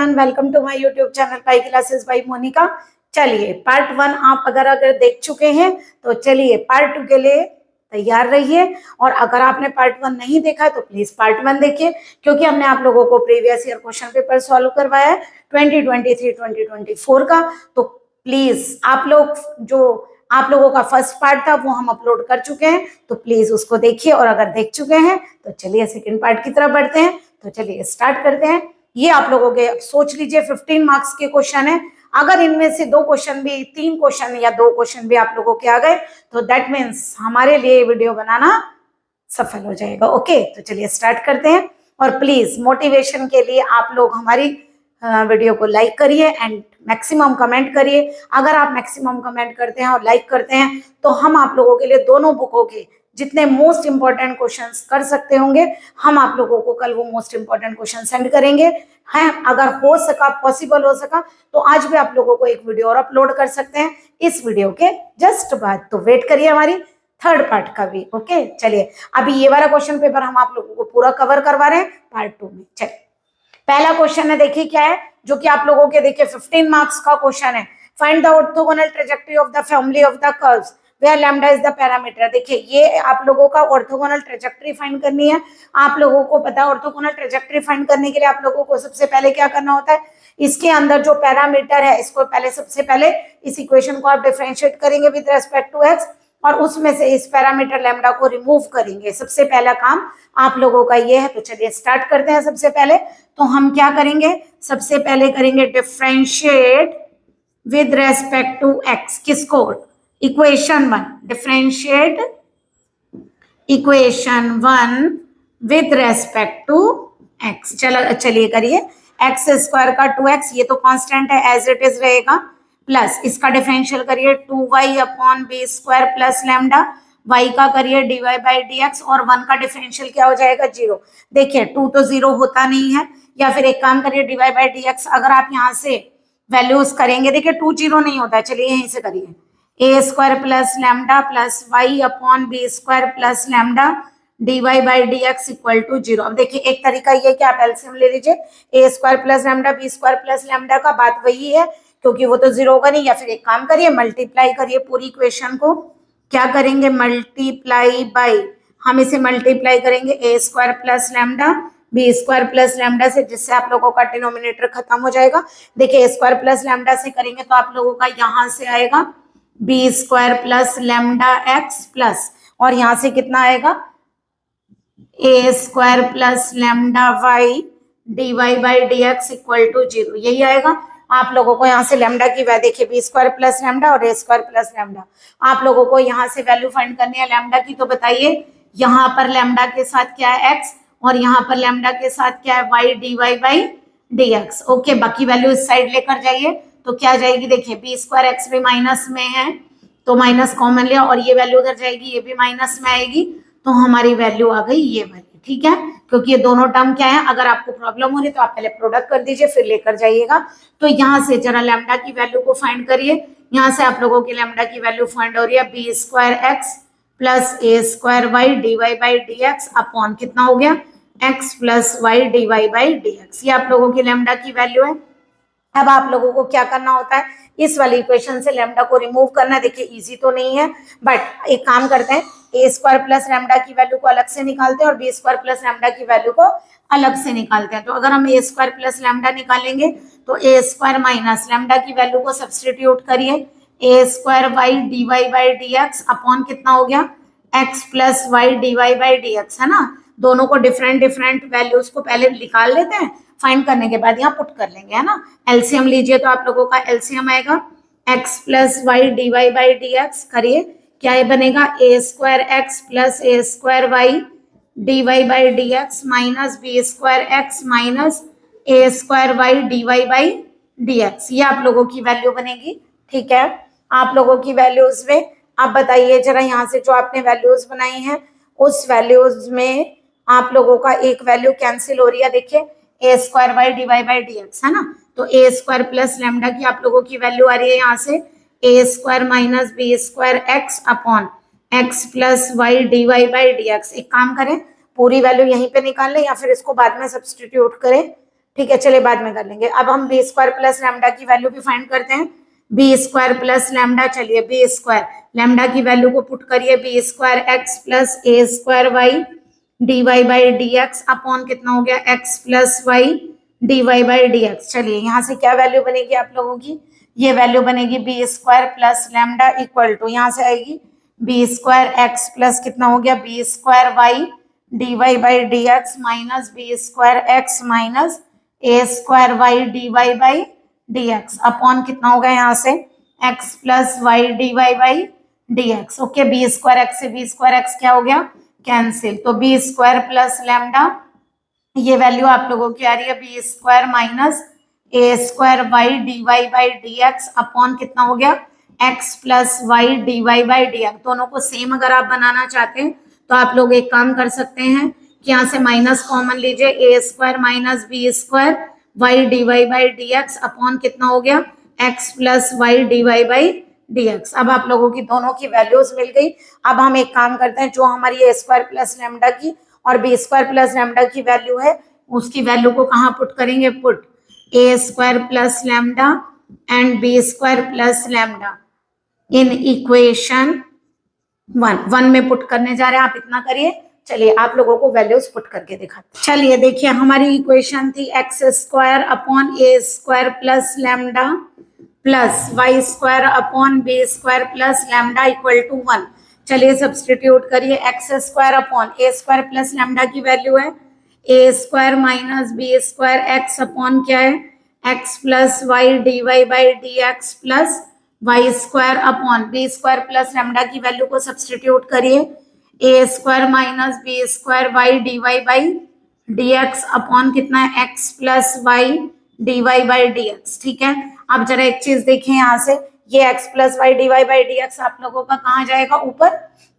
Everyone, welcome to my YouTube channel Pi classes by Monica. चलिए part 1 आप अगर देख चुके हैं तो चलिए पार्ट 2 के लिए तैयार रहिए। और अगर आपने पार्ट 1 नहीं देखा तो प्लीज पार्ट 1 देखिए, क्योंकि हमने आप लोगों को previous year question paper solve करवाया है 2023-2024 का। तो प्लीज आप लोगों का फर्स्ट पार्ट था वो हम अपलोड कर चुके हैं, तो प्लीज उसको देखिए। और अगर देख चुके हैं तो चलिए सेकंड पार्ट की तरफ बढ़ते हैं। तो चलिए स्टार्ट करते हैं। ये आप लोगों के सोच लीजिए 15 मार्क्स के क्वेश्चन है। अगर इनमें से 2 क्वेश्चन भी, 3 क्वेश्चन या 2 क्वेश्चन भी आप लोगों के आ गए तो दैट मीन्स हमारे लिए वीडियो बनाना सफल हो जाएगा। ओके, तो चलिए स्टार्ट करते हैं। और प्लीज मोटिवेशन के लिए आप लोग हमारी वीडियो को लाइक करिए एंड मैक्सिमम कमेंट करिए। अगर आप मैक्सिमम कमेंट करते हैं और लाइक करते हैं तो हम आप लोगों के लिए दोनों बुकों के जितने मोस्ट इंपॉर्टेंट क्वेश्चंस कर सकते होंगे, हम आप लोगों को कल वो मोस्ट इंपॉर्टेंट क्वेश्चन सेंड करेंगे। हैं, अगर हो सका, पॉसिबल हो सका तो आज भी आप लोगों को एक वीडियो और अपलोड कर सकते हैं इस वीडियो के जस्ट बाद। तो वेट करिए हमारी थर्ड पार्ट का भी। ओके, चलिए अभी ये वाला क्वेश्चन पेपर हम आप लोगों को पूरा कवर करवा रहे हैं पार्ट 2 में। चलिए पहला क्वेश्चन है, देखिए क्या है, जो कि आप लोगों के देखिए 15 मार्क्स का क्वेश्चन है। Find the orthogonal trajectory of the family of the curves where lambda is the parameter. देखिए ये आप लोगों का ऑर्थोगोनल ट्रेजेक्टरी फाइंड करनी है। आप लोगों को पता है ऑर्थोगोनल ट्रेजेक्टरी फाइंड करने के लिए आप लोगों को सबसे पहले क्या करना होता है, इसके अंदर जो पैरामीटर है इसको पहले सबसे पहले इस इक्वेशन को आप डिफरेंशिएट करेंगे विद रेस्पेक्ट टू एक्स और उसमें से इस पैरामीटर लैम्डा को रिमूव करेंगे। सबसे पहला काम आप लोगों का ये है। तो चलिए स्टार्ट करते हैं। सबसे पहले तो हम क्या करेंगे, सबसे पहले करेंगे differentiate with respect to x. किसको? Equation 1। Differentiate equation 1 with respect to x. चलिए करिए। एक्स स्क्वायर का 2x, ये तो कांस्टेंट है एज इट इज रहेगा, प्लस इसका डिफरेंशियल करिए 2y upon B square plus lambda, y का करिए dy बाई dx और 1 का डिफरेंशियल क्या हो जाएगा 0। देखिए 2 तो 0 होता नहीं है, या फिर एक काम करिए dy बाई dx अगर आप यहाँ से वैल्यूज करेंगे, देखिए 2 0 नहीं होता है, चलिए यहीं से करिए a square plus lambda plus y upon B square plus lambda dy by dx equal to 0। अब देखिए एक तरीका ये कि आप एलसीएम ले लीजिए, a square plus lambda b square plus lambda का, बात वही है क्योंकि वो तो 0 होगा नहीं। या फिर एक काम करिए मल्टीप्लाई करिए पूरी इक्वेशन को। क्या करेंगे, मल्टीप्लाई बाई, हम इसे मल्टीप्लाई करेंगे a square plus lambda b square plus lambda से, जिससे आप लोगों का डिनोमिनेटर खत्म हो जाएगा। देखिए ए स्क्वायर प्लस लैम्डा से करेंगे तो आप लोगों का यहाँ से आएगा b square plus lambda x plus, और यहाँ से कितना आएगा a square plus lambda y D Y by D x equal to 0, यही आएगा। आप लोगों को यहाँ से लैम्डा की वैल्यू, देखिए बी स्क्वायर प्लस लैम्डा और ए स्क्वायर प्लस लैम्डा, आप लोगों को यहाँ से वैल्यू फाइंड करनी है लैम्डा की। तो बताइए यहाँ पर लैम्डा के साथ क्या है एक्स और यहाँ पर लैम्डा के साथ क्या है Y D Y by D X. Okay, बाकी वैल्यू इस साइड लेकर जाइए तो क्या जाएगी, देखिए बी स्क्वायर एक्स भी माइनस में है तो माइनस कॉमन लिया और ये वैल्यू उधर जाएगी, ये भी माइनस में आएगी, तो हमारी वैल्यू आ गई ये वाली। ठीक है, क्योंकि ये दोनों टर्म क्या है, अगर आपको प्रॉब्लम हो रही है तो आप पहले प्रोडक्ट कर दीजिए फिर लेकर जाइएगा। तो यहाँ से जरा लैम्डा की वैल्यू को फाइंड करिए। यहाँ से आप लोगों की लैम्डा की वैल्यू फाइंड हो रही है B square x plus A square Y D Y by D x upon कितना हो गया x plus Y D Y by D x. ये आप लोगों की लैम्डा की वैल्यू है। अब आप लोगों को क्या करना होता है, इस वाली इक्वेशन से लैम्डा को रिमूव करना। देखिए इजी तो नहीं है, बट एक काम करते हैं, ए स्क्वायर प्लस लैम्डा की वैल्यू को अलग से निकालते हैं और बी स्क्वायर प्लस लैम्डा की वैल्यू को अलग से निकालते हैं। तो अगर हम ए स्क्वायर प्लस लैम्डा निकालेंगे तो ए स्क्वायर माइनस लैम्डा की वैल्यू को सब्सटीट्यूट करिए, a square Y D Y by D x upon कितना हो गया x plus Y D Y by D x, है ना। दोनों को डिफरेंट डिफरेंट वैल्यूज को पहले निकाल लेते हैं, फाइंड करने के बाद यहाँ पुट कर लेंगे, है ना। एलसीएम लीजिए तो आप लोगों का एलसीएम आएगा x plus Y D Y by D x. करिए क्या ये बनेगा, a square x plus A square Y D Y by D x minus B square x minus A square Y D Y by D x. ये आप लोगों की value बनेगी। ठीक है, आप लोगों की वैल्यूज में आप बताइए जरा, यहाँ से जो आपने वैल्यूज बनाई हैं उस वैल्यूज में आप लोगों का एक वैल्यू कैंसिल हो रही है। देखिए a square Y D Y by D x, है ना, तो ए स्क्वायर प्लस लैम्डा की आप लोगों की वैल्यू आ रही है यहाँ से a square minus B square x upon x plus Y D Y by D x. एक काम करें पूरी वैल्यू यहीं पे निकाल लें या फिर इसको बाद में सब्सटीट्यूट करें, ठीक है, चलिए बाद में कर लेंगे। अब हम बी स्क्वायर प्लस लैम्डा की वैल्यू भी फाइंड करते हैं। बी स्क्वायर प्लस लैम्डा, चलिए बी स्क्वायर लैम्डा की वैल्यू को पुट करिए, B square x plus A square Y D Y by D x upon कितना हो गया x plus Y D Y by D X. चलिए यहाँ से क्या वैल्यू बनेगी आप लोगों की, ये वैल्यू बनेगी B square plus lambda equal to, यहाँ से आएगी बी स्क्वायर एक्स प्लस कितना हो गया B square Y D Y by D x minus B square x minus A square Y D Y by D x upon कितना होगा यहाँ से X plus Y D Y by D X. Okay, B square X से B square X क्या हो गया cancel, तो B square plus lambda ये वैल्यू आप लोगों की आ रही है B square minus A square Y D Y by D x upon कितना हो गया x plus Y D Y by D X. दोनों को सेम अगर आप बनाना चाहते हैं तो आप लोग एक काम कर सकते हैं कि यहाँ से माइनस कॉमन लीजिए, a square minus B square Y D Y by D x upon कितना हो गया x plus Y D Y by D x. अब आप लोगों की दोनों की वैल्यूज मिल गई। अब हम एक काम करते हैं, जो हमारी ए स्क्वायर प्लस लैम्डा की और बी स्क्वायर प्लस लैम्डा की वैल्यू है उसकी वैल्यू को कहाँ पुट करेंगे, put A square plus lambda and B square plus lambda in equation 1 में पुट करने जा रहे हैं। आप इतना करिए, चलिए आप लोगों को वैल्यूज पुट करके दिखाते हैं। चलिए देखिए हमारी इक्वेशन थी x square upon a square plus lambda plus y square upon B square plus lambda equal to 1। चलिए सब्सटीट्यूट करिए, x square upon a square plus lambda की वैल्यू है ए square minus B square x upon क्या है x plus Y D Y by D x plus y square upon B square plus lambda की value को substitute करिए, a square minus B square Y D Y by D x upon कितना है x plus Y D Y by D X. ठीक है, अब जरा एक चीज देखें यहाँ से, ये x plus Y D Y by D X आप लोगों का कहाँ जाएगा ऊपर,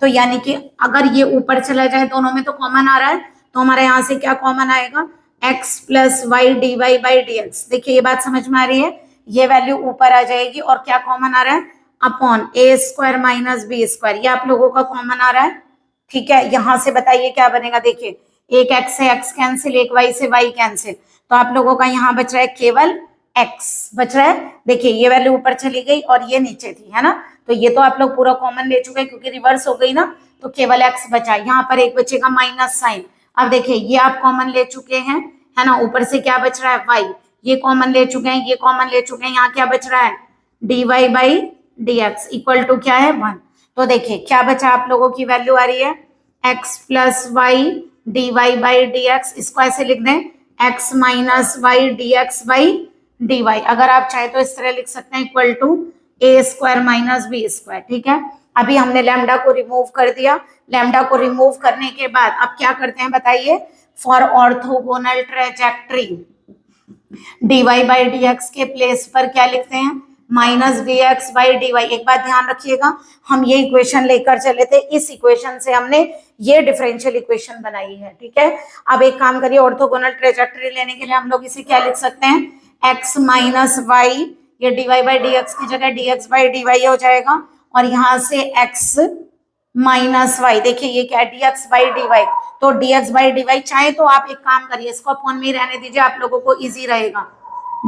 तो यानी कि अगर ये ऊपर चला जाए दोनों में तो कॉमन आ रहा है, तो हमारे यहाँ से क्या कॉमन आएगा x plus Y D Y by D X. देखिए ये बात समझ में आ रही है, ये वैल्यू ऊपर आ जाएगी और क्या कॉमन आ रहा है upon a square minus B square, ये आप लोगों का कॉमन आ रहा है। ठीक है, यहाँ से बताइए क्या बनेगा, देखिए एक x से x कैंसिल, एक y से y कैंसिल, तो आप लोगों का यहाँ बच रहा है केवल x बच रहा है। देखिए ये वैल्यू ऊपर चली गई और ये नीचे थी, है ना, तो ये तो आप लोग पूरा कॉमन ले चुके हैं क्योंकि रिवर्स हो गई ना, तो केवल x बचा, यहाँ पर एक बचेगा माइनस साइन। अब देखिए ये आप कॉमन ले चुके हैं, है ना, ऊपर से क्या बच रहा है y, ये कॉमन ले चुके हैं, ये कॉमन ले चुके हैं, यहाँ क्या बच रहा है D Y by D x equal to क्या है 1। तो देखिए क्या बचा आप लोगों की वैल्यू आ रही है x plus Y D Y by D X, इसको ऐसे लिख दें x minus Y D x by D Y, अगर आप चाहे तो इस तरह लिख सकते हैं equal to A square minus B square. ठीक है, अभी हमने लैम्डा को रिमूव कर दिया, लैम्डा को रिमूव करने के बाद अब क्या करते हैं बताइए, for orthogonal trajectory D Y by D X के प्लेस पर क्या लिखते हैं minus D x by D Y. एक बात ध्यान रखिएगा, हम ये इक्वेशन लेकर चले थे, इस इक्वेशन से हमने ये डिफरेंशियल इक्वेशन बनाई है। ठीक है, अब एक काम करिए, ऑर्थोगोनल ट्रैजेक्टरी लेने के लिए हम लोग इसे क्या लिख सकते हैं x माइनस वाई, ये D Y by D X की जगह D x by D Y हो जाएगा, और यहाँ से x माइनस वाई, देखिए ये क्या है d x by D y, तो d x by D y, चाहे तो आप एक काम करिए इसको अपॉन में ही रहने दीजिए, आप लोगों को इजी रहेगा।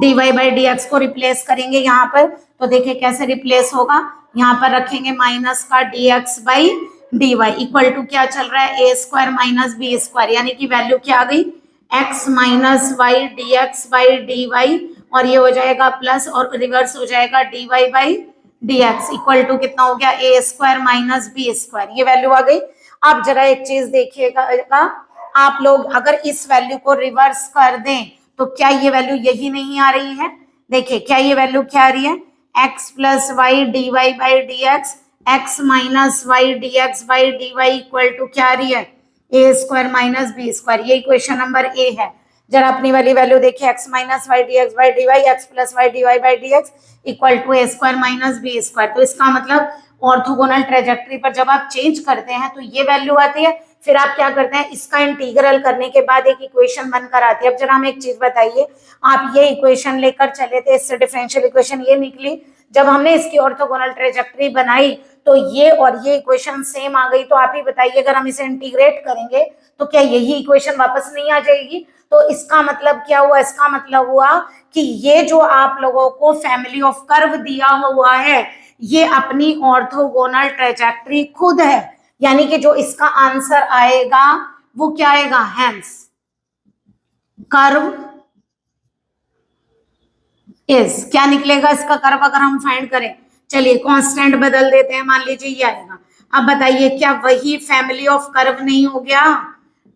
D Y by D X को रिप्लेस करेंगे यहाँ पर, तो देखिए कैसे रिप्लेस होगा, यहाँ पर रखेंगे माइनस का D x by D Y equal to क्या चल रहा है ए स्क्वायर माइनस बी स्क्वायर, यानी कि वैल्यू क्या आ गई x minus Y D x by D Y, और ये हो जाएगा प्लस और रिवर्स हो जाएगा D Y by D x equal to कितना हो गया A square minus B square, ये वैल्यू आ गई। अब जरा एक चीज देखिएगा आप लोग, अगर इस वैल्यू को रिवर्स कर दें तो क्या ये वैल्यू यही नहीं आ रही है, देखिए क्या ये वैल्यू क्या आ रही है x plus Y D Y by D X, X minus Y D x by D Y equal to क्या आ रही है ए स्क्वायर माइनस बी स्क्वायर, ये इक्वेशन नंबर ए है। जरा अपनी वाली वैल्यू देखिए x minus Y D x by D Y, X plus Y D Y by D x equal to A square minus B square. तो इसका मतलब orthogonal trajectory पर जब आप चेंज करते हैं तो ये वैल्यू आती है, फिर आप क्या करते हैं इसका इंटीग्रल करने के बाद एक इक्वेशन बनकर आती है। अब जरा हमें एक चीज बताइए, आप ये इक्वेशन लेकर चले थे, इससे डिफरेंशियल इक्वेशन ये निकली, जब हमने इसकी ऑर्थोगोनल ट्रेजेक्टरी बनाई तो ये और ये इक्वेशन सेम आ गई, तो आप ही बताइए अगर हम इसे इंटीग्रेट करेंगे तो क्या यही इक्वेशन वापस नहीं आ जाएगी। तो इसका मतलब क्या हुआ, इसका मतलब हुआ कि ये जो आप लोगों को फैमिली ऑफ कर्व दिया हुआ है ये अपनी ऑर्थोगोनल ट्रेजेक्टरी खुद है, यानी कि जो इसका आंसर आएगा वो क्या आएगा, हेंस कर्व इज, क्या निकलेगा इसका कर्व अगर हम फाइंड करें, चलिए कांस्टेंट बदल देते हैं, मान लीजिए ये आएगा। अब बताइए क्या वही फैमिली ऑफ कर्व नहीं हो गया,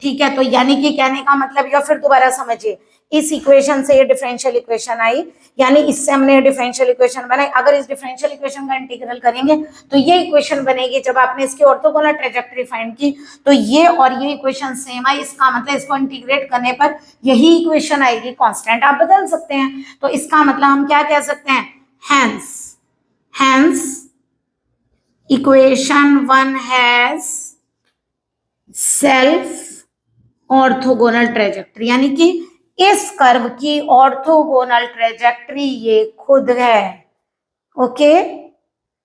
ठीक है। तो यानी कि कहने का मतलब, या फिर दोबारा समझिए, इस इक्वेशन से ये डिफरेंशियल इक्वेशन आई, यानी इससे हमने डिफरेंशियल इक्वेशन बनाई। अगर इस डिफरेंशियल इक्वेशन का इंटीग्रल करेंगे तो ये इक्वेशन बनेगी, जब आपने इसकी ऑर्थोगोनल ट्रेजेक्टरी फाइंड की तो ये और ये इक्वेशन सेम आई, इसका मतलब इसको इंटीग्रेट करने पर यही इक्वेशन आएगी, कांस्टेंट आप बदल सकते हैं। तो इसका मतलब हम क्या कह सकते हैं, hence equation 1 has self orthogonal trajectory, यानी कि इस कर्व की ऑर्थोगोनल ट्रेजेक्टरी ये खुद है। ओके,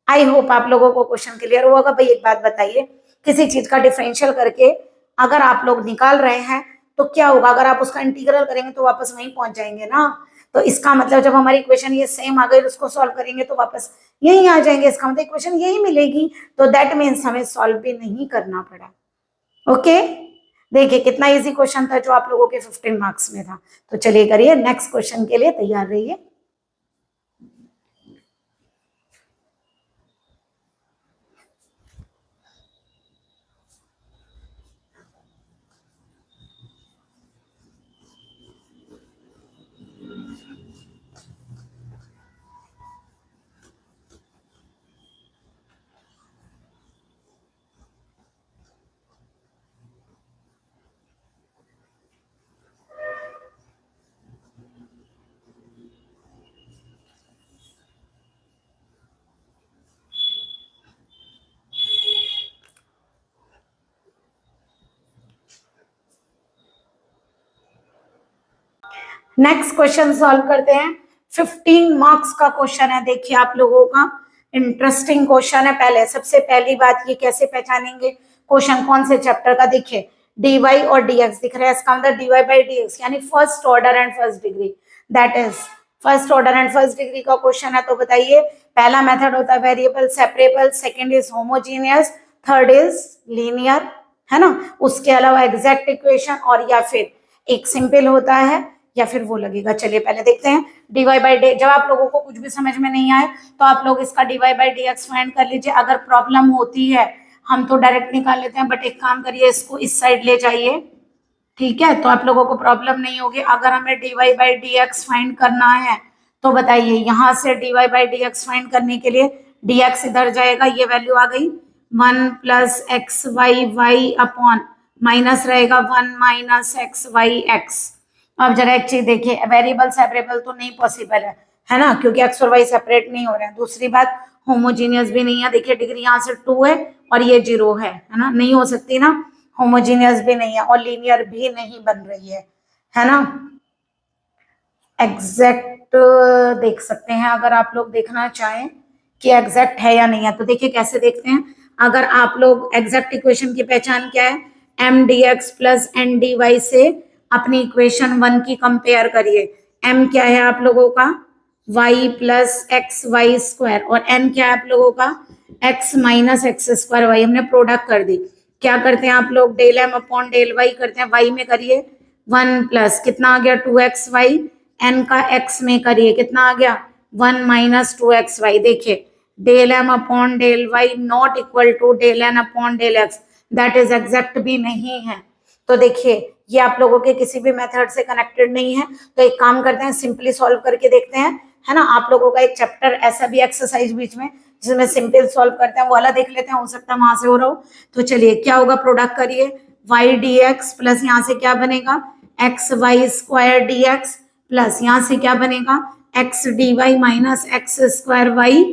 आई होप आप लोगों को क्वेश्चन क्लियर होगा। भाई एक बात बताइए, किसी चीज का डिफरेंशियल करके अगर आप लोग निकाल रहे हैं तो क्या होगा, अगर आप उसका इंटीग्रल करेंगे तो वापस वहीं पहुंच जाएंगे ना। तो इसका मतलब जब हमारी इक्वेशन ये सेम आ गई उसको सॉल्व करेंगे तो वापस यही आ जाएंगे, इसका मतलब इक्वेशन यही मिलेगी। तो दैट मीन्स हमें सॉल्व भी नहीं करना पड़ा। ओके, देखिए कितना इजी क्वेश्चन था जो आप लोगों के 15 मार्क्स में था। तो चलिए करिए, नेक्स्ट क्वेश्चन के लिए तैयार रहिए। नेक्स्ट क्वेश्चन सॉल्व करते हैं। 15 मार्क्स का क्वेश्चन है, देखिए आप लोगों का इंटरेस्टिंग क्वेश्चन है। पहले सबसे पहली बात ये कैसे पहचानेंगे क्वेश्चन कौन से चैप्टर का, देखिए dy और dx दिख रहा है, इसका मतलब dy by dx यानी first order and first degree, that is first order and first degree का क्वेश्चन है। तो बताइए, पहला मेथड होता है variable separable, second is homogeneous, third is linear, है ना। उसके अलावा एग्जैक्ट इक्वेशन और या फिर एक सिंपल होता है या फिर वो लगेगा। चलिए पहले देखते हैं dy बाई डी। जब आप लोगों को कुछ भी समझ में नहीं आए तो आप लोग इसका dy बाई dx फाइंड कर लीजिए। अगर प्रॉब्लम होती है हम तो डायरेक्ट निकाल लेते हैं, बट एक काम करिए इसको इस साइड ले जाइए, ठीक है, तो आप लोगों को प्रॉब्लम नहीं होगी। अगर हमें dy बाई dx फाइंड करना है तो बताइए, यहाँ से dy बाई dx फाइंड करने के लिए dx इधर जाएगा, ये वैल्यू आ गई 1 plus x Y Y upon minus रहेगा 1 माइनस एक्स वाई एक्स। अब जरा एक चीज देखिए, वेरिएबल सेपरेबल तो नहीं पॉसिबल है ना, क्योंकि एक्स और वाई सेपरेट नहीं हो रहे हैं। दूसरी बात होमोजीनियस भी नहीं है, देखिए डिग्री यहाँ से 2 है और ये 0 है ना, नहीं हो सकती ना। होमोजीनियस भी नहीं है और लीनियर भी नहीं बन रही है ना। एग्जैक्ट देख सकते हैं अगर आप लोग देखना चाहें कि एग्जैक्ट है या नहीं है, तो देखिए कैसे देखते हैं। अगर आप लोग एग्जैक्ट इक्वेशन की पहचान क्या है, M D x plus N D Y से अपनी इक्वेशन 1 की कंपेयर करिए। m क्या है आप लोगों का, y plus x Y square, और n क्या है आप लोगों का, x minus X square Y. हमने प्रोडक्ट कर दी। क्या करते हैं आप लोग, del m upon del y करते हैं। y में करिए 1 प्लस कितना आ गया 2xy, n का x में करिए कितना आ गया 1 माइनस 2xy। देखिए del m upon del y not equal to del n upon del x, that is exact भी नहीं है। तो देखिए ये आप लोगों के किसी भी मेथड से कनेक्टेड नहीं है। तो एक काम करते हैं, सिंपली सॉल्व करके देखते हैं, है ना। आप लोगों का एक चैप्टर ऐसा भी एक्सरसाइज बीच में जिसमें सिंपल सॉल्व करते हैं, वो वाला देख लेते हैं, हो सकता है वहां से हो रहा हो। तो चलिए क्या होगा, प्रोडक्ट करिए वाई डी एक्स प्लस यहाँ से क्या बनेगा X Y square D x, plus यहाँ से क्या बनेगा X D Y minus X square Y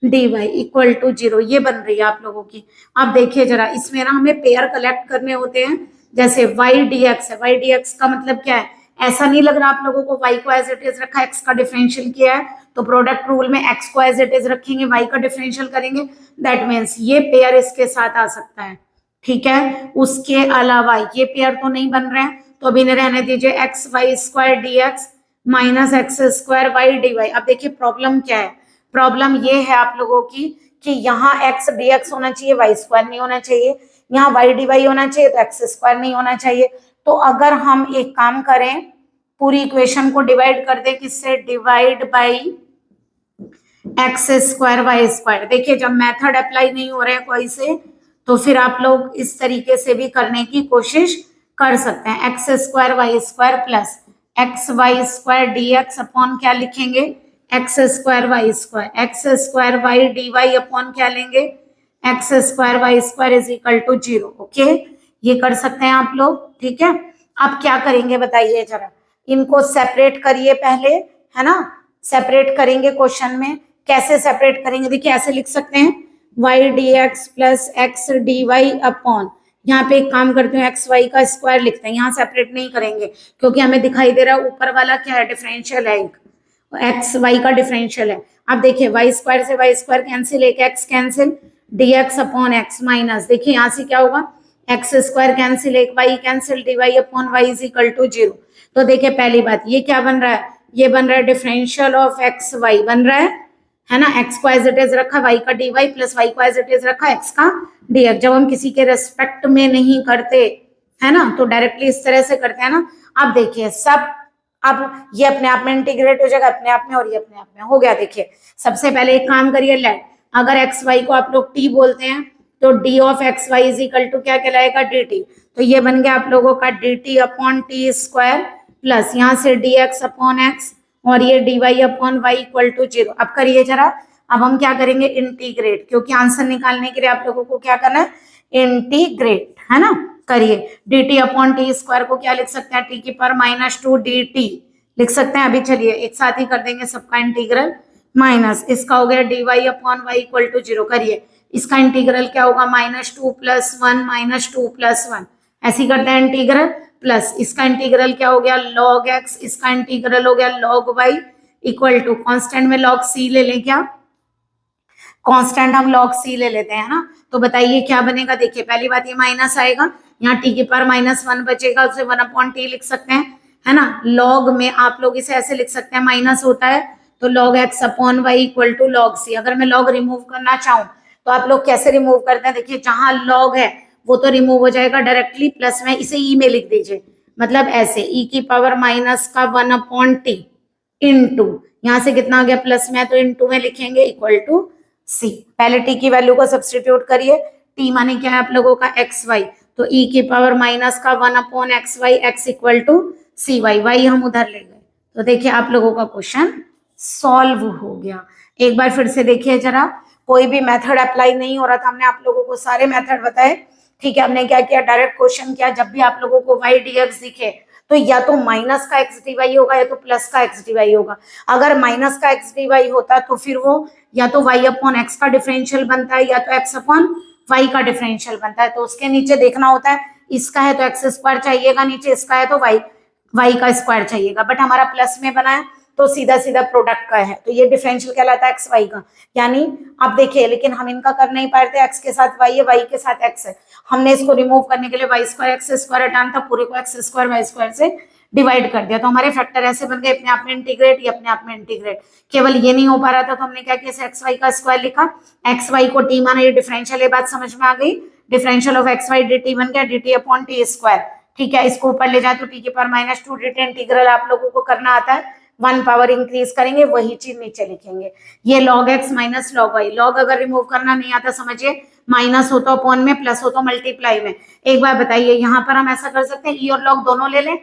D Y equal to 0। ये बन रही है आप लोगों की। अब देखिए जरा, इसमें ना हमें पेयर कलेक्ट करने होते हैं। जैसे वाई डी एक्स है, वाई डी एक्स का मतलब क्या है, ऐसा नहीं लग रहा आप लोगों को वाई को एज इट इज रखा, एक्स का डिफरेंशियल किया है, तो प्रोडक्ट रूल में एक्स को एज इट इज रखेंगे, वाई का डिफरेंशियल करेंगे। दैट मीन्स ये पेयर इसके साथ आ सकता है, ठीक है। उसके अलावा ये पेयर तो नहीं बन रहे हैं, तो अभी रहने दीजिए X Y square D x minus X square Y D Y. अब देखिए प्रॉब्लम क्या है, प्रॉब्लम ये है आप लोगों की कि यहाँ एक्स डी एक्स होना चाहिए, वाई स्क्वायर नहीं होना चाहिए, यहाँ वाई डी वाई होना चाहिए तो एक्स स्क्वायर नहीं होना चाहिए। तो अगर हम एक काम करें, पूरी इक्वेशन को डिवाइड कर दे, किससे, divide by X square Y square. देखिए जब मेथड अप्लाई नहीं हो रहे हैं कोई से, तो फिर आप लोग इस तरीके से भी करने की कोशिश कर सकते हैं। X square Y square plus x Y square D x upon क्या लिखेंगे, x square Y square, x square Y D y upon क्या लेंगे, x square Y square is equal to 0। Okay, ये कर सकते हैं आप लोग, ठीक है। अब क्या करेंगे बताइए जरा, इनको सेपरेट करिए पहले, है ना, सेपरेट करेंगे क्वेश्चन में। कैसे सेपरेट करेंगे, देखिए ऐसे लिख सकते हैं, y D x plus x D y upon, यहाँ पे एक काम करते हैं एक्स वाई का स्क्वायर लिखते हैं, यहाँ सेपरेट नहीं करेंगे क्योंकि हमें दिखाई दे रहा है ऊपर वाला क्या है, डिफरेंशियल है, एक एक्स वाई का डिफरेंशियल है। अब देखिए वाई स्क्वायर से वाई स्क्वायर कैंसिल, एक x cancel, d x upon x minus, देखिए यहाँ से क्या होगा, एक्स स्क्वायर कैंसिल, एक y cancel, d y upon y is equal to 0। तो देखिए पहली बात ये क्या बन रहा है, ये बन रहा है डिफरेंशियल ऑफ एक्स वाई बन रहा है ना, एक्स को एज इट इज रखा, वाई का डी वाई प्लस वाई को एज इट इज रखा, एक्स का डी एक्स। जब हम किसी के रेस्पेक्ट में नहीं करते है ना, तो डायरेक्टली इस तरह से करते हैं ना। अब देखिए सब, अब ये अपने आप में इंटीग्रेट हो जाएगा अपने आप में, और ये अपने आप में हो गया। देखिए सबसे पहले एक काम करिए, लेट, अगर एक्स वाई को आप लोग टी बोलते हैं तो d of x y is equal to क्या कहलाएगा, डी टी। तो ये बन गया आप लोगों का d t upon t square plus यहाँ से डी एक्स अपॉन एक्स और ये D y upon y equal to 0। अब करिए जरा, अब हम क्या करेंगे, इंटीग्रेट, क्योंकि आंसर निकालने के लिए आप लोगों को क्या करना है, इंटीग्रेट, है ना। करिए, D t upon t square को क्या लिख सकते हैं, टी की पावर माइनस 2 डी टी लिख सकते हैं। अभी चलिए एक साथ ही कर देंगे सबका इंटीग्रल, माइनस इसका हो गया d y upon y equal to 0। करिए इसका इंटीग्रल क्या होगा, -2 + 1 -2 + 1, ऐसे ही करते हैं इंटीग्रल, प्लस इसका इंटीग्रल क्या हो गया, log x, इसका इंटीग्रल हो गया log y equal to, constant में log c ले लें क्या, कांस्टेंट हम log c ले लेते हैं ना। तो बताइए क्या बनेगा, देखिए पहली बात ये माइनस आएगा, यहाँ t की पावर -1 बचेगा, उसे 1/t लिख सकते हैं, है ना। log में आप लोग इसे ऐसे लिख सकते हैं, माइनस होता है तो log x upon y equal to log c। अगर मैं log रिमूव करना चाहूँ तो आप लोग कैसे रिमूव करते हैं, देखिए जहां log है वो तो रिमूव हो जाएगा डायरेक्टली, प्लस में इसे ई में लिख दीजिए, मतलब ऐसे ई की पावर माइनस का 1/t इनटू, यहाँ से कितना आ गया प्लस में, तो इनटू में लिखेंगे इक्वल टू सी। पहले टी की वैल्यू को सब्स्टिट्यूट करिए, टी माने क्या है आप लोगों का एक्स वाई, तो ई की पावर माइनस का 1/xy x equal to c y, y हम उधर ले गए। तो देखिए आप लोगों का क्वेश्चन सॉल्व हो गया। एक बार फिर से देखिए जरा, कोई भी मेथड अप्लाई नहीं हो रहा था, हमने आप लोगों को सारे मेथड बताए, ठीक है। हमने क्या किया, डायरेक्ट क्वेश्चन किया, जब भी आप लोगों को वाई डी एक्स दिखे तो या तो माइनस का एक्स डी वाई होगा या तो प्लस का एक्स डी वाई होगा। अगर माइनस का एक्स डी वाई होता तो फिर वो या तो वाई अपॉन एक्स का डिफरेंशियल बनता है या तो एक्स अपॉन वाई का डिफरेंशियल बनता है। तो उसके नीचे देखना होता है, इसका है तो एक्स स्क्वायर चाहिएगा, नीचे इसका है तो वाई का स्क्वायर चाहिएगा, बट हमारा प्लस में बना है तो सीधा सीधा प्रोडक्ट का है, तो ये डिफरेंशियल कहलाता है एक्स वाई का। यानी अब देखिए, लेकिन हम इनका कर नहीं पाते, एक्स के साथ वाई है, वाई के साथ एक्स है, हमने इसको रिमूव करने के लिए वाई स्क्वायर एक्स स्क्वायर हटाना था, पूरे को एक्स स्क्वायर वाई स्क्वायर से डिवाइड कर दिया, तो हमारे फैक्टर ऐसे बन गए, अपने आप में इंटीग्रेट, ये अपने आप में इंटीग्रेट। केवल ये नहीं हो पा रहा था तो हमने क्या किया, एक्स वाई का स्क्वायर लिखा, एक्स वाई को टी माना, ये डिफरेंशियल, ये बात समझ में आ गई, differential of x y d t बन गया d t upon t square, ठीक है। इसको ऊपर ले जाए तो टी की पावर -2 डी टी, इंटीग्रल आप लोगों को करना आता है, 1 पावर इंक्रीज करेंगे, वही चीज नीचे लिखेंगे। ये log x minus log y, log अगर रिमूव करना नहीं आता समझिए, माइनस हो तो अपॉन में, प्लस हो तो मल्टीप्लाई में। एक बार बताइए, यहाँ पर हम ऐसा कर सकते हैं, ई और log दोनों ले लें,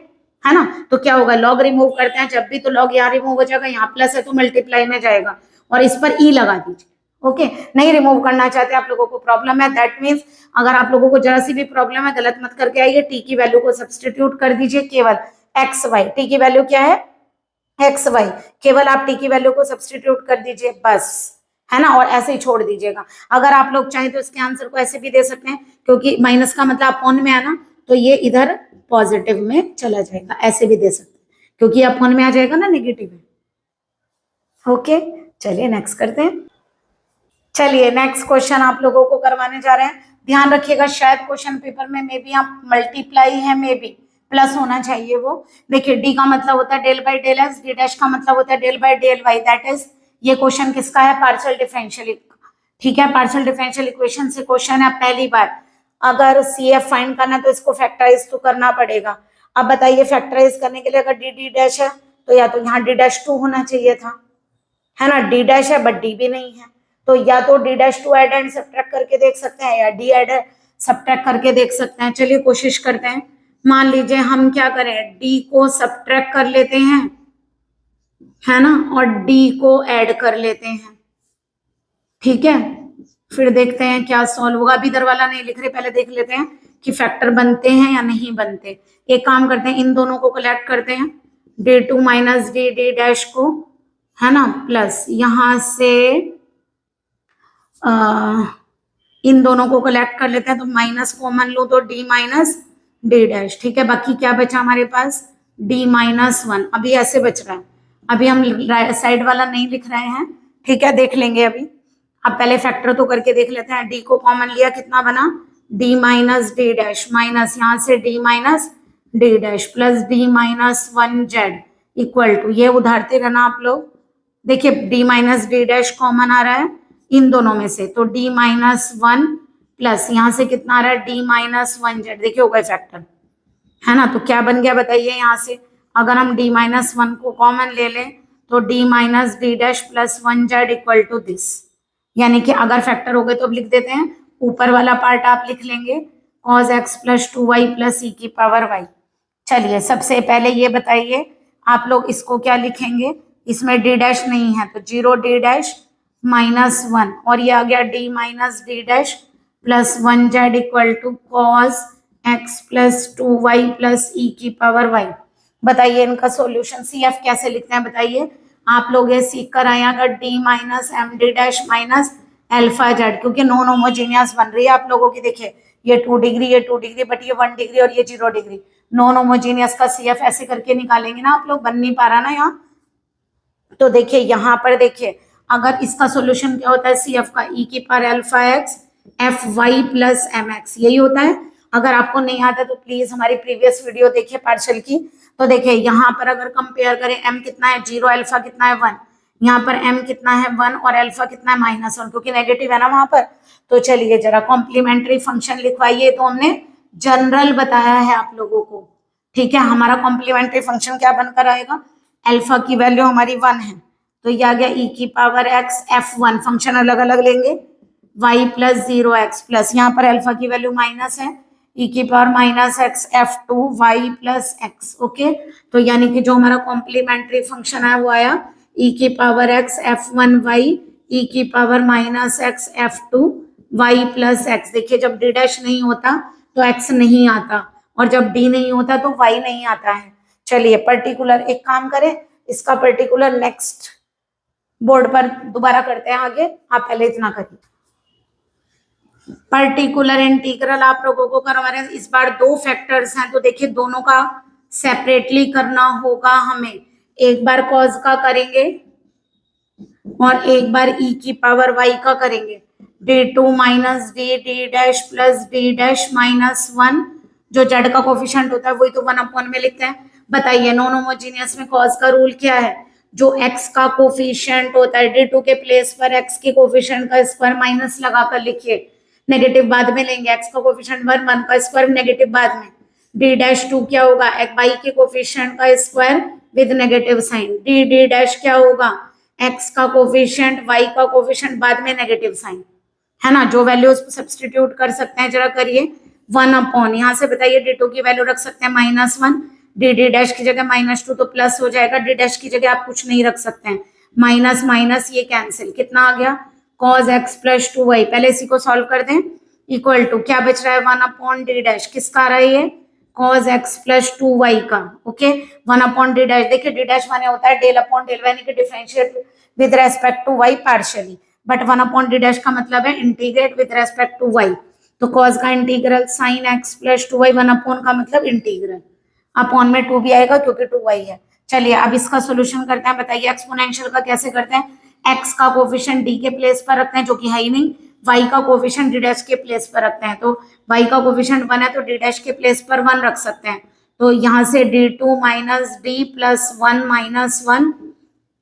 है ना, तो क्या होगा, log रिमूव करते हैं जब भी तो log यहाँ रिमूव हो जाएगा, यहाँ प्लस है तो मल्टीप्लाई में जाएगा, और इस पर ई लगा दीजिए। ओके, नहीं रिमूव करना चाहते आप लोगों को प्रॉब्लम है, दैट मीन्स अगर आप लोगों को जरा सी भी प्रॉब्लम है, गलत मत करके आइए, टी की वैल्यू को सब्सटीट्यूट कर दीजिए, केवल एक्स वाई, टी की वैल्यू क्या है एक्स वाई, केवल आप टी की वैल्यू को सब्सटीट्यूट कर दीजिए बस, है ना, और ऐसे ही छोड़ दीजिएगा। अगर आप लोग चाहें तो इसके आंसर को ऐसे भी दे सकते हैं, क्योंकि माइनस का मतलब अपॉन में आना, तो ये इधर पॉजिटिव में चला जाएगा, ऐसे भी दे सकते हैं, क्योंकि अपॉन में आ जाएगा ना नेगेटिव में। ओके, चलिए नेक्स्ट करते हैं। चलिए नेक्स्ट क्वेश्चन आप लोगों को करवाने जा रहे हैं, ध्यान रखिएगा, शायद क्वेश्चन पेपर में मे बी आप मल्टीप्लाई है, मे बी प्लस होना चाहिए वो। देखिए डी का मतलब होता है del by del x, d dash का मतलब होता है del by del y, that is ये क्वेश्चन किसका है, पार्शियल डिफरेंशियल। ठीक है, पार्शियल डिफरेंशियल इक्वेशन से क्वेश्चन है। पहली बार अगर सी एफ फाइंड करना तो इसको फैक्टराइज तो करना पड़ेगा। अब बताइए फैक्टराइज करने के लिए अगर डी डी डैश है तो या तो यहाँ डी डैश 2 होना चाहिए था, है ना, डी डैश है बट डी भी नहीं है, तो या तो D dash 2 add and subtract करके देख सकते हैं या डी ऐड सब्ट्रैक्ट करके देख सकते हैं। चलिए कोशिश करते हैं। मान लीजिए हम क्या करें, डी को सब्ट्रैक्ट कर लेते हैं, है ना, और डी को ऐड कर लेते हैं। ठीक है, फिर देखते हैं क्या सॉल्व होगा। अभी इधर वाला नहीं लिख रहे, पहले देख लेते हैं कि फैक्टर बनते हैं या नहीं बनते। एक काम करते हैं, इन दोनों को कलेक्ट करते हैं, d two minus d d dash को, है ना, प्लस यहां से इन दोनों को कलेक्ट कर लेते हैं, तो माइनस कॉमन लो तो डी माइनस डी डैश। ठीक है, बाकी क्या बचा हमारे पास, डी माइनस 1। अभी ऐसे बच रहा है, अभी हम साइड वाला नहीं लिख रहे हैं। ठीक है, देख लेंगे अभी। अब पहले फैक्टर तो करके देख लेते हैं। डी को कॉमन लिया, कितना बना, D minus D dash, minus यहाँ से D minus D dash plus D minus 1 Z equal to, ये उधारते रहना आप लोग। देखिए D minus D dash common आ रहा है इन दोनों में से, तो डी माइनस 1 प्लस यहाँ से कितना आ रहा है, डी माइनस 1 जेड। देखिए हो गए फैक्टर, है ना। तो क्या बन गया बताइए, यहाँ से अगर हम डी माइनस 1 को कॉमन ले लें तो d minus D dash plus 1 Z equal to this. यानी कि अगर फैक्टर हो गए तो अब लिख देते हैं, ऊपर वाला पार्ट आप लिख लेंगे cos x plus 2y plus e की पावर y। चलिए सबसे पहले ये बताइए आप लोग इसको क्या लिखेंगे, इसमें डी डैश नहीं है तो 0 डी डैश माइनस 1, और ये आ गया D minus D dash plus 1 Z equal to cos x plus 2y plus e की पावर y। बताइए इनका सॉल्यूशन सी एफ कैसे लिखते हैं बताइए। आप लोग ये सीख कर आए अगर d minus m d dash minus alpha z, क्योंकि नॉन होमोजीनियस बन रही है आप लोगों की। देखिए ये 2 डिग्री, ये 2 डिग्री, बट ये 1 डिग्री और ये 0 डिग्री। नॉन होमोजीनियस का सी एफ ऐसे करके निकालेंगे ना आप लोग, बन नहीं पा रहा ना यहाँ। तो देखिए यहाँ पर देखिए अगर इसका सॉल्यूशन क्या होता है सी एफ का, ई की power alpha x f y plus m x, यही होता है। अगर आपको नहीं आता तो प्लीज हमारी प्रीवियस वीडियो देखिए पार्शियल की। तो देखिए यहाँ पर अगर कंपेयर करें, m कितना है 0, अल्फा कितना है 1, यहाँ पर m कितना है 1 और अल्फा कितना है -1, क्योंकि नेगेटिव है ना वहां पर। तो चलिए जरा कॉम्प्लीमेंट्री फंक्शन लिखवाइए। तो हमने जनरल बताया है आप लोगों को, ठीक है। हमारा कॉम्प्लीमेंट्री फंक्शन क्या बनकर आएगा, अल्फा की वैल्यू हमारी 1 है तो ये आ गया ई की पावर एक्स f1, फंक्शन अलग अलग लेंगे, y प्लस 0x प्लस यहाँ पर अल्फा की वैल्यू माइनस है, ई की power minus x f2 y plus x. Okay, तो यानी कि जो हमारा कॉम्प्लीमेंट्री फंक्शन है वो आया ई की पावर एक्स f1 y ई की power minus x f2 y plus x. देखिए जब डी डैश नहीं होता तो x नहीं आता, और जब d नहीं होता तो y नहीं आता है। चलिए पर्टिकुलर एक काम करें, इसका पर्टिकुलर नेक्स्ट बोर्ड पर दोबारा करते हैं आगे, आप पहले इतना करिए। पर्टिकुलर इंटीग्रल आप लोगों को करवाना है। इस बार 2 फैक्टर्स हैं तो देखिए दोनों का सेपरेटली करना होगा हमें। एक बार कॉज का करेंगे और एक बार ई की पावर वाई का करेंगे। d2 minus d d dash plus D dash minus 1, जो जेड का कोफिशिएंट होता है वही तो 1 में लिखते हैं। बताइए नॉन होमोजीनियस में कॉज का रूल क्या है, जो x का कोफिशिएंट होता है d2 के प्लेस पर x के कोफिशिएंट का स्क्वायर माइनस लगाकर लिखिए, नेगेटिव बाद में लेंगे। x का कोफिशिएंट 1, 1 का स्क्वायर नेगेटिव बाद में। d डैश 2 क्या होगा, y के कोफिशिएंट का square with negative sign. d dash क्या होगा, x का कोफिशिएंट y का कोफिशिएंट बाद में नेगेटिव साइन, है ना। जो वैल्यूज सब्सटीट्यूट कर सकते हैं जरा करिए। 1 यहाँ से बताइए d2 की वैल्यू रख सकते हैं -1, डी डैश की जगह -2 तो प्लस हो जाएगा, डी डैश की जगह आप कुछ नहीं रख सकते हैं, माइनस माइनस ये कैंसिल, कितना आ गया cos x प्लस 2y। पहले इसी को सॉल्व कर दें, इक्वल टू क्या बच रहा है 1 डी डैश, किसका आ रहा है ये cos x प्लस 2y का। ओके 1 डी डैश, देखिए डी डैश माने होता है डेल अपॉन डेल यानी कि differentiate with respect to y partially, but 1 d dash का मतलब है integrate with respect to y। तो cos का integral sin x plus 2y, 1 का मतलब इंटीग्रल, अपॉन में 2 भी आएगा क्योंकि 2y है। चलिए अब इसका सोल्यूशन करते हैं। बताइए एक्सपोनेंशियल का कैसे करते हैं, x का कोफिशिएंट d के प्लेस पर रखते हैं जो कि है ही नहीं, y का कोफिशिएंट d डैश के प्लेस पर रखते हैं। तो y का कोफिशिएंट 1 है तो d डैश के प्लेस पर 1 रख सकते हैं, तो यहाँ से d2 minus D plus 1 minus 1,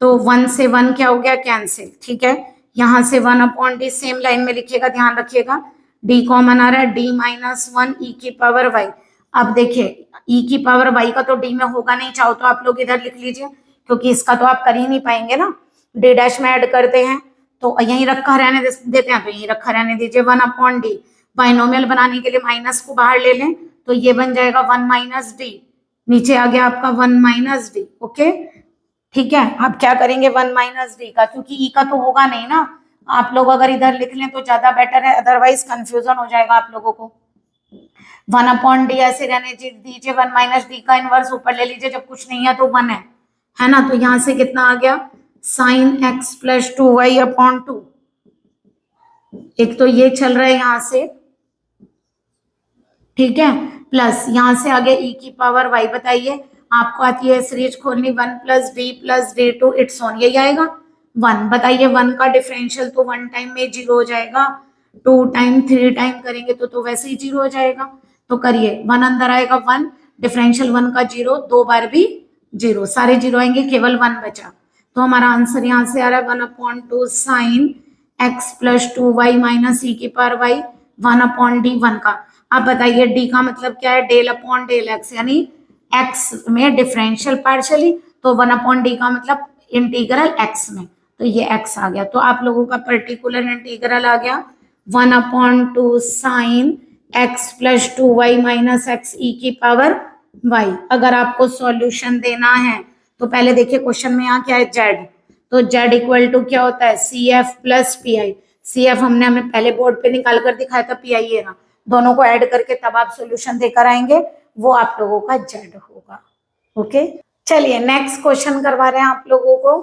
तो 1 से 1 क्या हो गया, कैंसिल। ठीक है, यहाँ से 1 अपॉन डी सेम लाइन में लिखिएगा, ध्यान रखिएगा, डी कॉमन आ रहा है, डी माइनस 1 ई की पावर वाई। अब देखिए ई की पावर वाई का तो डी में होगा नहीं, चाहो तो आप लोग इधर लिख लीजिए, क्योंकि इसका तो आप कर ही नहीं पाएंगे ना, डी डैश में ऐड करते हैं तो यहीं रखा रहने देते हैं, तो यहीं रखा रहने दीजिए, 1 अपॉन डी। बाइनोमियल बनाने के लिए माइनस को बाहर ले लें तो ये बन जाएगा 1 माइनस डी, नीचे आ गया आपका 1 माइनस डी। ओके, ठीक है, आप क्या करेंगे 1 माइनस डी का, क्योंकि ई का तो होगा नहीं ना, आप लोग अगर इधर लिख लें तो ज्यादा बेटर है, अदरवाइज कंफ्यूजन हो जाएगा आप लोगों को। 1 अपॉन डी ऐसे रहने दीजिए, 1 माइनस डी का इनवर्स ऊपर ले लीजिए, जब कुछ नहीं है तो 1 है ना, तो यहां से कितना आ गया, sign x plus 2y upon 2। एक तो ये चल रहा है यहां से, ठीक है, प्लस यहां से आगे ई की पावर वाई, बताइए आपको आती है सीरीज खोलनी, 1 plus d two it's on, यही आएगा 1। बताइए 1 का डिफरेंशियल तो 1 टाइम में 0 हो जाएगा, 2 टाइम 3 टाइम करेंगे तो वैसे ही 0 हो जाएगा। तो करिए 1 अंदर आएगा 1, डिफरेंशियल 1 का 0, 2 बार भी 0, सारे 0 आएंगे, केवल 1 बचा। तो हमारा आंसर यहाँ से आ रहा है 1 upon 2 sine x plus 2y minus e की पावर वाई, 1 अपॉन डी 1 का। अब बताइए डी का मतलब क्या है, डेल अपॉन डेल एक्स, यानी एक्स में डिफरेंशियल पार्शियली, तो 1 अपॉन डी का मतलब इंटीग्रल एक्स में, तो ये एक्स आ गया। तो आप लोगों का पर्टिकुलर इंटीग्रल आ गया 1 upon 2 sine x plus 2y minus x e की पावर वाई। अगर आपको सॉल्यूशन देना है तो पहले देखिए क्वेश्चन में यहाँ क्या है, जेड, तो जेड इक्वल टू क्या होता है, C F plus P I. C F हमें पहले बोर्ड पे निकाल कर दिखाया था, पी आई है ना, दोनों को ऐड करके तब आप सॉल्यूशन देकर आएंगे, वो आप लोगों का जेड होगा। ओके, चलिए नेक्स्ट क्वेश्चन करवा रहे हैं आप लोगों को।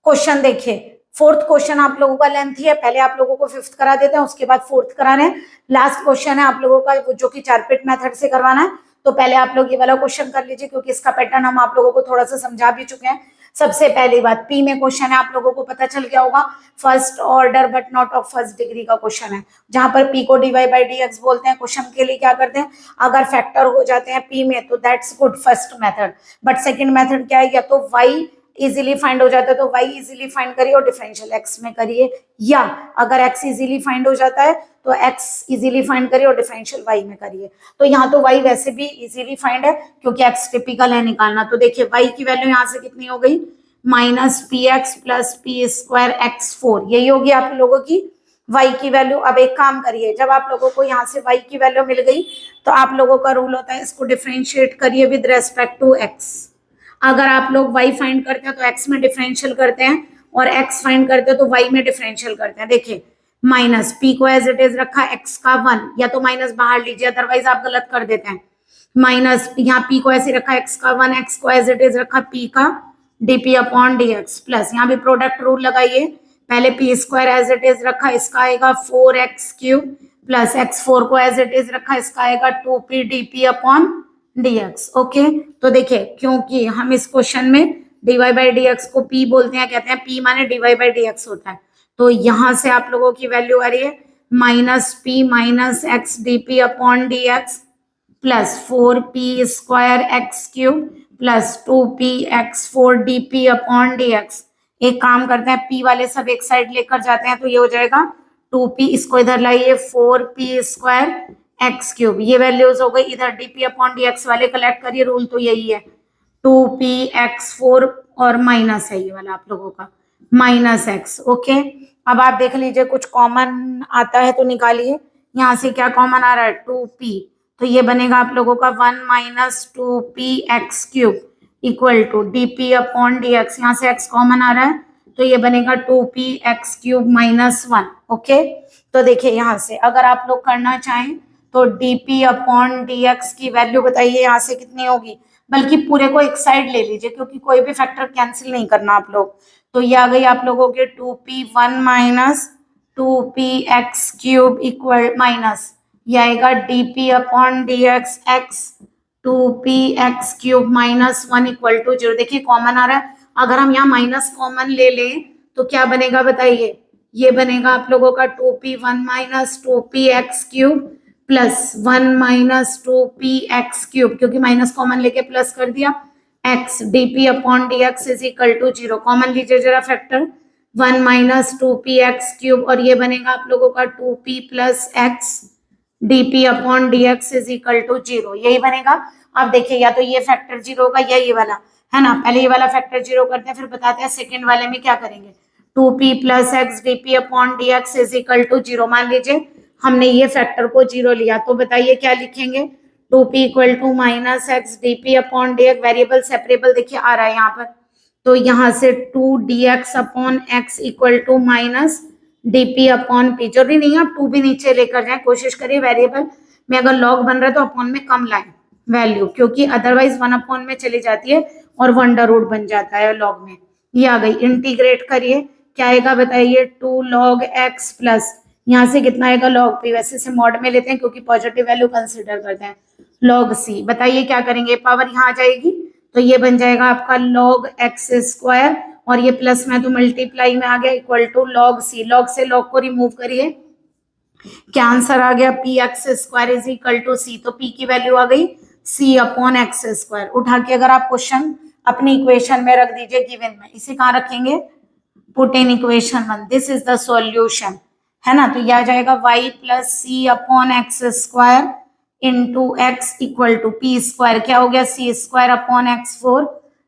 क्वेश्चन देखिए, फोर्थ क्वेश्चन आप लोगों का लेंथी है, पहले आप लोगों को फिफ्थ करा देते हैं, उसके बाद फोर्थ करा रहे हैं। लास्ट क्वेश्चन है आप लोगों का जो कि चारपिट मेथड से करवाना है, तो पहले आप लोग ये वाला क्वेश्चन कर लीजिए, क्योंकि इसका पैटर्न हम आप लोगों को थोड़ा सा समझा भी चुके हैं। सबसे पहली बात, पी में क्वेश्चन है, आप लोगों को पता चल गया होगा, first order but not of first degree का क्वेश्चन है, जहां पर पी को डीवाई बाई डी एक्स बोलते हैं। क्वेश्चन के लिए क्या करते हैं, अगर फैक्टर हो जाते हैं पी में तो that's good first method, but second method क्या है, या तो वाई इजीली फाइंड हो जाता है तो वाई इजीली फाइंड करिए और डिफरेंशियल एक्स में करिए, या अगर एक्स इजीली फाइंड हो जाता है तो एक्स इजीली फाइंड करिए और डिफरेंशियल वाई में करिए। तो यहाँ तो वाई वैसे भी इजीली फाइंड है, क्योंकि एक्स टिपिकल है निकालना। तो देखिए वाई की वैल्यू यहाँ से कितनी हो गई, minus P x plus P square x 4, यही होगी आप लोगों की y की वैल्यू। अब एक काम करिए, जब आप लोगों को यहाँ से y की वैल्यू मिल गई तो आप लोगों का रूल होता है, इसको डिफरेंशिएट करिए विद रेस्पेक्ट टू x। अगर आप लोग y फाइंड करते हैं तो x में डिफरेंशियल करते हैं, और x फाइंड करते हैं तो y में डिफरेंशियल करते हैं। देखिए माइनस p को एज इट इज रखा, x का 1, या तो माइनस बाहर लीजिए, अदरवाइज आप गलत कर देते हैं। माइनस यहाँ p को ऐसे रखा, x का 1, x को एज इट इज रखा p का dp अपॉन dx, प्लस यहाँ भी प्रोडक्ट रूल लगाइए, पहले p square as it is रखा, इसका आएगा 4x क्यूब, प्लस x4 को एज इट इज रखा, इसका आएगा 2p dp upon dx। Okay, तो देखिए क्योंकि हम इस क्वेश्चन में dy बाई dx को p बोलते हैं, कहते हैं p माने dy बाई dx होता है, तो यहां से आप लोगों की वैल्यू आ रही है minus p minus x dp upon dx plus 4p square x cube plus 2p x4 dp upon dx। एक काम करते हैं, p वाले सब एक साइड लेकर जाते हैं, तो ये हो जाएगा 2p, इसको इधर लाइए 4p स्क्वायर एक्स क्यूब, ये वैल्यूज हो गई, इधर dp अपॉन dx वाले कलेक्ट करिए, रूल तो यही है 2p x4 और माइनस है ये वाला आप लोगों का माइनस x। ओके, अब आप देख लीजिए कुछ कॉमन आता है तो निकालिए, यहाँ से क्या कॉमन आ रहा है 2p, तो ये बनेगा आप लोगों का 1 minus 2p x cube equal to dp upon dx, यहाँ से x कॉमन आ रहा है तो ये बनेगा 2p x cube minus 1। Okay, तो देखिए यहाँ से अगर आप लोग करना चाहें तो dp अपॉन dx की वैल्यू बताइए यहाँ से कितनी होगी, बल्कि पूरे को एक साइड ले लीजिए, क्योंकि कोई भी फैक्टर कैंसिल नहीं करना आप लोग। तो ये आ गई आप लोगों के 2p 1 minus 2p x cube equal minus ये आएगा dp upon dx x 2p x cube minus 1 equal to 0। देखिए कॉमन आ रहा है, अगर हम यहाँ माइनस कॉमन ले लें तो क्या बनेगा बताइए, ये बनेगा आप लोगों का 2p 1 minus 2p x cube plus 1 minus 2p(x³), क्योंकि माइनस कॉमन लेके प्लस कर दिया, x dp/dx is equal to 0। Common लीजिए जरा फैक्टर, 1 माइनस 2p(x³), और ये बनेगा आप लोगों का 2p plus x dp/dx is equal to 0, यही बनेगा। अब देखिए या तो ये फैक्टर 0 होगा या ये वाला, है ना। पहले ये वाला फैक्टर 0 करते हैं, फिर बताते हैं सेकंड वाले में क्या करेंगे। 2p plus x dp/dx is equal to 0। मान लीजिए हमने ये फैक्टर को 0 लिया, तो बताइए क्या लिखेंगे। 2p equal to minus x dp/dx, variable separable देखिए आ रहा है यहाँ पर, तो यहाँ से 2dx/x equal to minus dp/p। जरूरी नहीं है आप 2 भी नीचे लेकर जाए, कोशिश करिए वेरिएबल में अगर लॉग बन रहा है तो अपॉन में कम लाएं वैल्यू, क्योंकि अदरवाइज 1 अपॉन में चली जाती है और 1 अंडर रूट बन जाता है लॉग में। ये आ गई, इंटीग्रेट करिए, क्या आएगा बताइए। 2 log x प्लस यहाँ से कितना आएगा log p, वैसे से मॉड में लेते हैं क्योंकि पॉजिटिव वैल्यू कंसिडर करते हैं, log c। बताइए क्या करेंगे, पावर यहाँ आ जाएगी तो ये बन जाएगा आपका log x², और ये प्लस में तो मल्टीप्लाई में आ गया equal to log c। log से log को रिमूव करिए, क्या आंसर आ गया, px² is equal to c। तो p की वैल्यू आ गई c/x²। उठा के अगर आप क्वेश्चन अपनी इक्वेशन में रख दीजिए गिवन में, इसे कहाँ रखेंगे, put in equation 1, this is the solution, है ना। तो यह आ जाएगा y plus c/x² into x equal to p², क्या हो गया c²/x4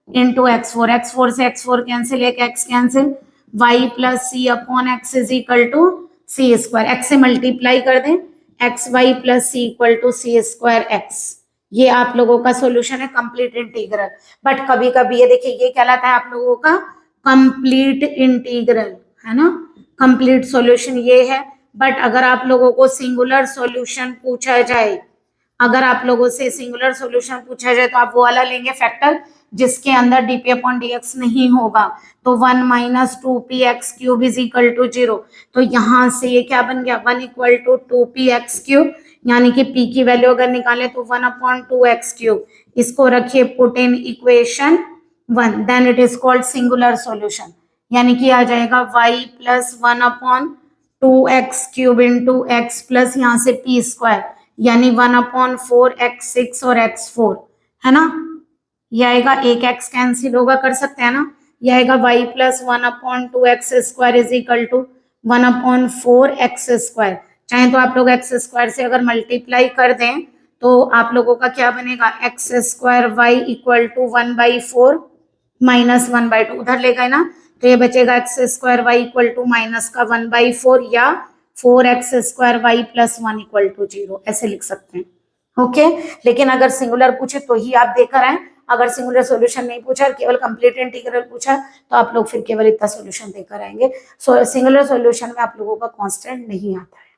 इंटू x4, x4 से x4 कैंसिल, एक x cancel, y plus c/x is equal to c², x से मल्टीप्लाई कर दें, xy plus c equal to c²x। ये आप लोगों का सॉल्यूशन है कंप्लीट इंटीग्रल। बट कभी कभी ये देखिए ये कहलाता है आप लोगों का कंप्लीट इंटीग्रल, है ना, कंप्लीट सॉल्यूशन ये है। बट अगर आप लोगों को सिंगुलर सॉल्यूशन पूछा जाए, अगर आप लोगों से सिंगुलर सॉल्यूशन पूछा जाए तो आप वो वाला लेंगे फैक्टर जिसके अंदर dp/dx नहीं होगा। तो 1 minus 2p(x³ is equal to 0। तो यहाँ से ये क्या बन गया, 1 इक्वल टू 2p(x³), यानी कि p की वैल्यू अगर निकाले तो 1/2x³। इसको रखिए put in equation 1, then it is called singular solution, यानी कि आ जाएगा y plus 1/2x³ into x plus यहाँ से p², यानी 1/4x6 और x4, है ना। यह आएगा, एक x कैंसिल होगा, कर सकते हैं ना। यह आएगा y plus 1/2x² is equal to 1/4x²। चाहे तो आप लोग x² से अगर मल्टीप्लाई कर दें तो आप लोगों का क्या बनेगा, x² इक्वल टू 1/4 माइनस 1/2, उधर ले गए ना, तो ये बचेगा x² इक्वल टू माइनस का 1/4 या 4x² प्लस 1 इक्वल टू 0, ऐसे लिख सकते हैं। ओके, लेकिन अगर सिंगुलर पूछे तो ही आप देकर आए, अगर सिंगुलर सॉल्यूशन नहीं पूछा, केवल कंप्लीट इंटीग्रल पूछा, तो आप लोग फिर केवल इतना सॉल्यूशन देकर आएंगे। सो सिंगुलर सॉल्यूशन में आप लोगों का कांस्टेंट नहीं आता है।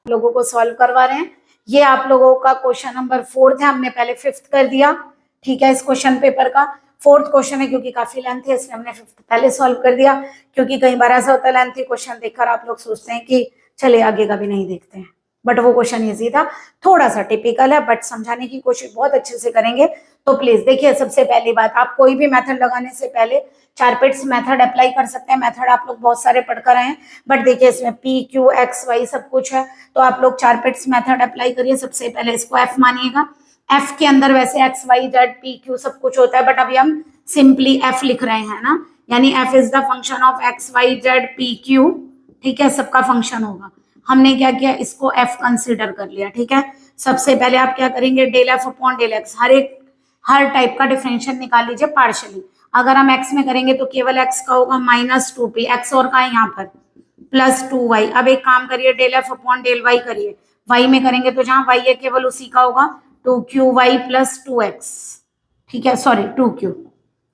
लोगों को सॉल्व करवा रहे हैं। ये आप लोगों का क्वेश्चन नंबर 4 है, हमने पहले 5th कर दिया, ठीक है। इस क्वेश्चन पेपर का 4th क्वेश्चन है, क्योंकि काफी लेंथ है इसलिए हमने 5th पहले सॉल्व कर दिया, क्योंकि कई बार ऐसा होता है लेंथी क्वेश्चन देखकर आप लोग सोचते हैं कि चले आगे का भी नहीं देखते हैं, बट वो क्वेश्चन इजी था, थोड़ा सा टिपिकल है, बट समझाने की कोशिश बहुत अच्छे से करेंगे। तो प्लीज देखिए, सबसे पहली बात, आप कोई भी मेथड लगाने से पहले चारपेट्स मेथड अप्लाई कर सकते हैं। मेथड आप लोग बहुत सारे पढ़कर आए हैं, बट देखिए इसमें p q x y सब कुछ है, तो आप लोग चारपेट्स मेथड अप्लाई करिए। सबसे पहले इसको f मानिएगा, f के अंदर वैसे x y z p q सब कुछ होता है, बट अभी हम सिंपली f लिख रहे हैं ना, यानी f is the function of x y z p q, ठीक है, सबका फंक्शन होगा। हमने क्या किया, इसको f कंसिडर कर लिया, ठीक है। सबसे पहले आप क्या करेंगे, del f upon del x, हर टाइप का डिफरेंशियल निकाल लीजिए पार्शियली। अगर हम x में करेंगे तो केवल x का होगा माइनस 2p, x और का है यहाँ पर प्लस 2y। अब एक काम करिए, del f upon del y करिए, y में करेंगे तो जहाँ y है केवल उसी का होगा 2qy प्लस 2x, ठीक है, सॉरी 2q,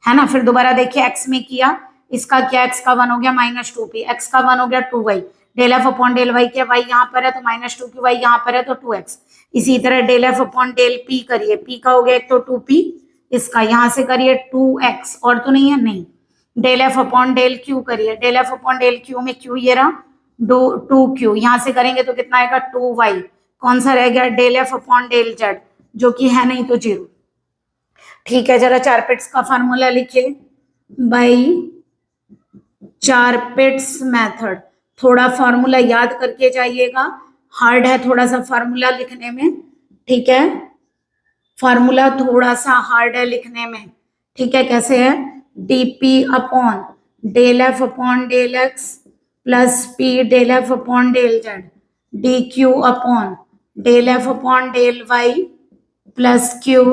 है ना। फिर दोबारा देखिए x में किया, इसका क्या, x का 1 हो गया माइनस 2p, x का 1 हो गया 2y, del f upon del y किया, y यहाँ पर है तो माइनस 2q, y यहाँ पर है तो 2x। इसी तरह del f upon del p करिए, p का हो गया एक तो 2p, इसका यहाँ से करिए 2x, और तो नहीं है, नहीं। Del f upon del q करिए, del f upon del q में q ये रहा 2q, यहाँ से करेंगे तो कितना आएगा 2y, कौन सा रह गया, del f upon del z, जो कि है नहीं तो 0। ठीक है, जरा चारपिट्स का फार्मूला लिखिए बाई चारपिट्स मेथड। थोड़ा फार्मूला याद करके जाइएगा, हार्ड है थोड़ा सा फार्मूला लिखने में, ठीक है, फार्मूला थोड़ा सा हार्ड है लिखने में, ठीक है। कैसे है, d p upon del f upon del x plus p del f upon del z, d q upon del f upon del y plus q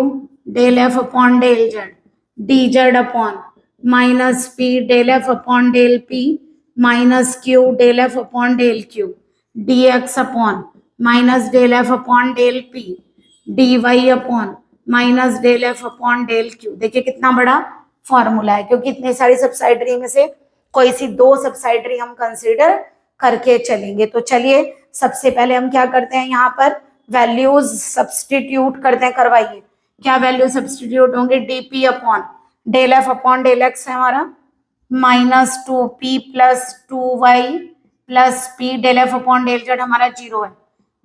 del f upon del z, d z upon minus p del f upon del p minus q del f upon del q, d x upon minus del f upon del p d y upon minus del f upon del q. देखिए कितना बड़ा formula है, क्योंकि इतनी सारी subsidiary में से कोई सी दो सब्सिडायरी हम कंसीडर करके चलेंगे। तो चलिए सबसे पहले हम क्या करते हैं, यहाँ पर वैल्यूज सब्सटीट्यूट करते हैं, करवाइए। क्या वैल्यू सब्सटीट्यूट होंगे, d p upon del f upon del x है हमारा minus 2p plus 2y plus p del f upon del z हमारा 0 है।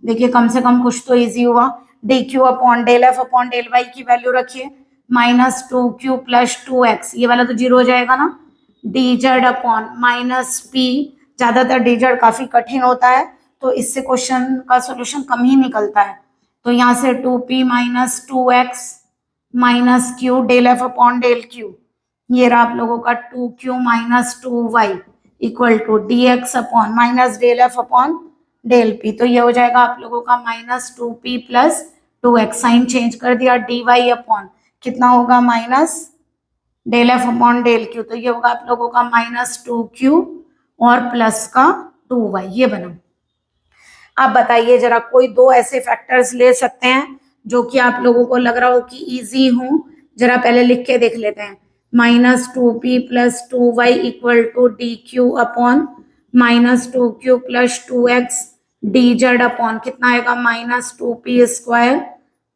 देखिए कम से कम कुछ तो इजी हुआ। D q upon del f upon del y की वैल्यू रखिए माइनस 2q प्लस 2x, ये वाला तो 0 हो जाएगा ना। D z upon minus p, ज्यादातर डी जेड काफी कठिन होता है तो इससे क्वेश्चन का सोल्यूशन कम ही निकलता है। तो यहाँ से 2p minus 2x minus q del f upon del q, ये रहा आप लोगों का 2q minus 2y equal to d x upon minus del f upon del p. तो ये हो जाएगा आप लोगों का minus 2p plus 2x, sign change कर दिया, डी वाई अपॉन कितना होगा minus del f upon del q, तो ये होगा आप लोगों का माइनस 2q और प्लस का 2y, ये बना। आप बताइए जरा कोई दो ऐसे फैक्टर्स ले सकते हैं जो कि आप लोगों को लग रहा हो कि इजी हो, जरा पहले लिख के देख लेते हैं। Minus 2p plus 2y equal to d q upon minus 2q plus 2x d z upon कितना आएगा minus 2p square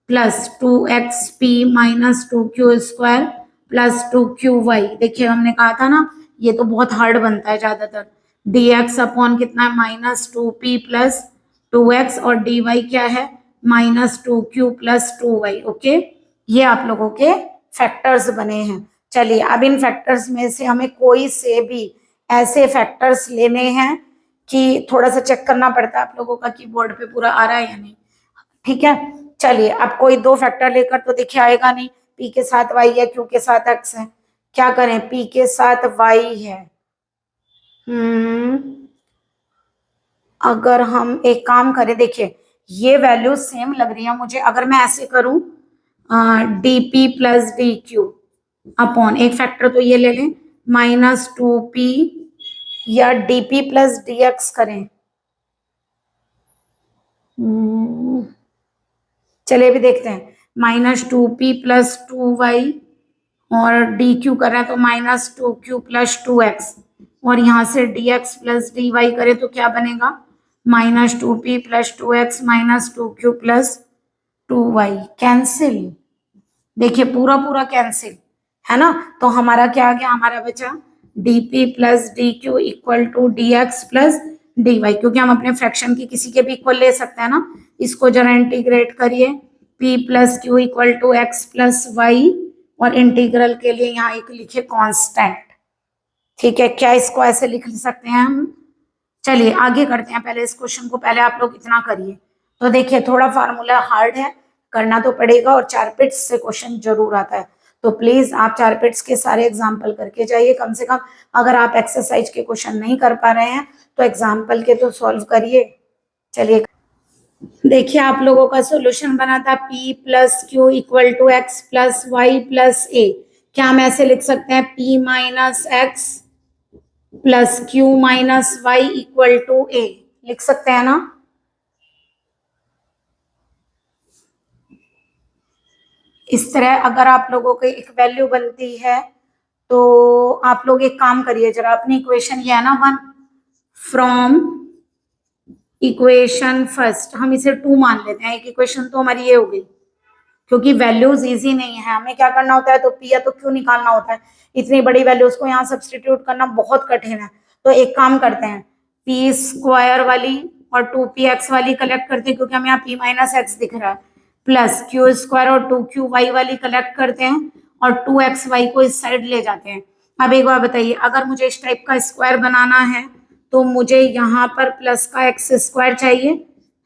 plus 2xp minus 2q square plus 2qy। देखिए हमने कहा था ना ये तो बहुत हार्ड बनता है ज्यादातर। dx अपॉन कितना है माइनस 2p प्लस 2x और dy क्या है minus 2q plus 2y। Okay, ये आप लोगों के फैक्टर्स बने हैं। चलिए अब इन फैक्टर्स में से हमें कोई से भी ऐसे फैक्टर्स लेने हैं कि थोड़ा सा चेक करना पड़ता है आप लोगों का कि बोर्ड पे पूरा आ रहा है या नहीं, ठीक है। चलिए अब कोई दो फैक्टर लेकर तो देखिए आएगा नहीं, p के साथ y है, q के साथ x है। क्या करें, p के साथ y है, अगर हम एक काम करें, देखिए ये वैल्यू सेम लग रही है मुझे, अगर मैं ऐसे करूं dp plus d q upon एक फैक्टर तो ये ले लें माइनस 2p या dp प्लस dx करें। चलिए भी देखते हैं, माइनस 2p प्लस 2y और डी क्यू कर रहे हैं तो माइनस 2q प्लस 2x और यहाँ से dx प्लस dy करें तो क्या बनेगा minus 2p plus 2x minus 2q plus 2y। Cancel, देखिए पूरा पूरा कैंसिल है ना, तो हमारा क्या आ गया, हमारा बचा dp plus d q equal to dx plus dy, क्योंकि हम अपने फ्रैक्शन की किसी के भी इक्वल ले सकते हैं ना। इसको जरा इंटीग्रेट करिए, p plus q equal to x plus y और इंटीग्रल के लिए यहाँ एक लिखे कांस्टेंट, ठीक है। क्या इसको ऐसे लिख सकते हैं हम, चलिए आगे करते हैं। पहले इस क्वेश्चन को पहले आप लोग इतना करिए। तो देखिए थोड़ा फार्मूला हार्ड है, करना तो पड़ेगा और चारपिट्स से क्वेश्चन जरूर आता है, तो प्लीज आप चारपिट्स के सारे एग्जाम्पल करके जाइए कम से कम। अगर आप एक्सरसाइज के क्वेश्चन नहीं कर पा रहे हैं तो एग्जाम्पल के तो सॉल्व करिए। चलिए देखिए आप लोगों का सॉल्यूशन बना था p plus q equal to x plus y plus a. क्या हम ऐसे लिख सकते हैं p minus x plus q minus y equal to a, लिख सकते हैं ना। इस तरह अगर आप लोगों को एक वैल्यू बनती है तो आप लोग एक काम करिए जरा, अपनी इक्वेशन ये है ना 1 फ्रॉम इक्वेशन फर्स्ट, हम इसे 2 मान लेते हैं। एक इक्वेशन तो हमारी ये हो गई, क्योंकि वैल्यूज इजी नहीं है, हमें क्या करना होता है तो p या तो q निकालना होता है। इतनी बड़ी वैल्यूज को यहाँ सब्सटीट्यूट करना बहुत कठिन है। तो एक काम करते हैं, p स्क्वायर वाली और 2px वाली कलेक्ट करते हैं, क्योंकि हमें यहाँ p माइनस एक्स दिख रहा है। प्लस क्यू स्क्वायर और 2q y वाली कलेक्ट करते हैं और 2xy को इस साइड ले जाते हैं। अब एक बार बताइए, अगर मुझे इस टाइप का स्क्वायर बनाना है तो मुझे यहाँ पर प्लस का एक्स स्क्वायर चाहिए,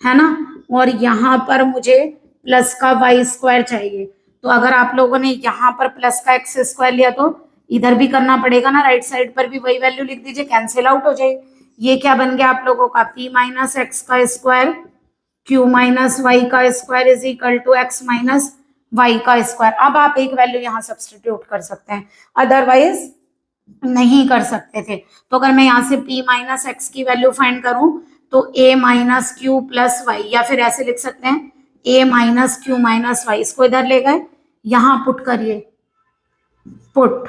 है ना, और यहाँ पर मुझे प्लस का वाई स्क्वायर चाहिए। तो अगर आप लोगों ने यहाँ पर प्लस का एक्स स्क्वायर लिया तो इधर भी करना पड़ेगा ना, राइट साइड पर भी वही वैल्यू लिख दीजिए, कैंसिल आउट हो जाए। ये क्या बन गया आप लोगों का, p माइनस एक्स का स्क्वायर q माइनस वाई का square is equal to x minus y का स्क्वायर। अब आप एक वैल्यू यहाँ सब्सटीट्यूट कर सकते हैं, अदरवाइज नहीं कर सकते थे। तो अगर मैं यहाँ से p माइनस एक्स की वैल्यू फाइंड करूं तो a minus q plus y, या फिर ऐसे लिख सकते हैं a minus q minus y, इसको इधर ले गए, यहाँ पुट करिए, put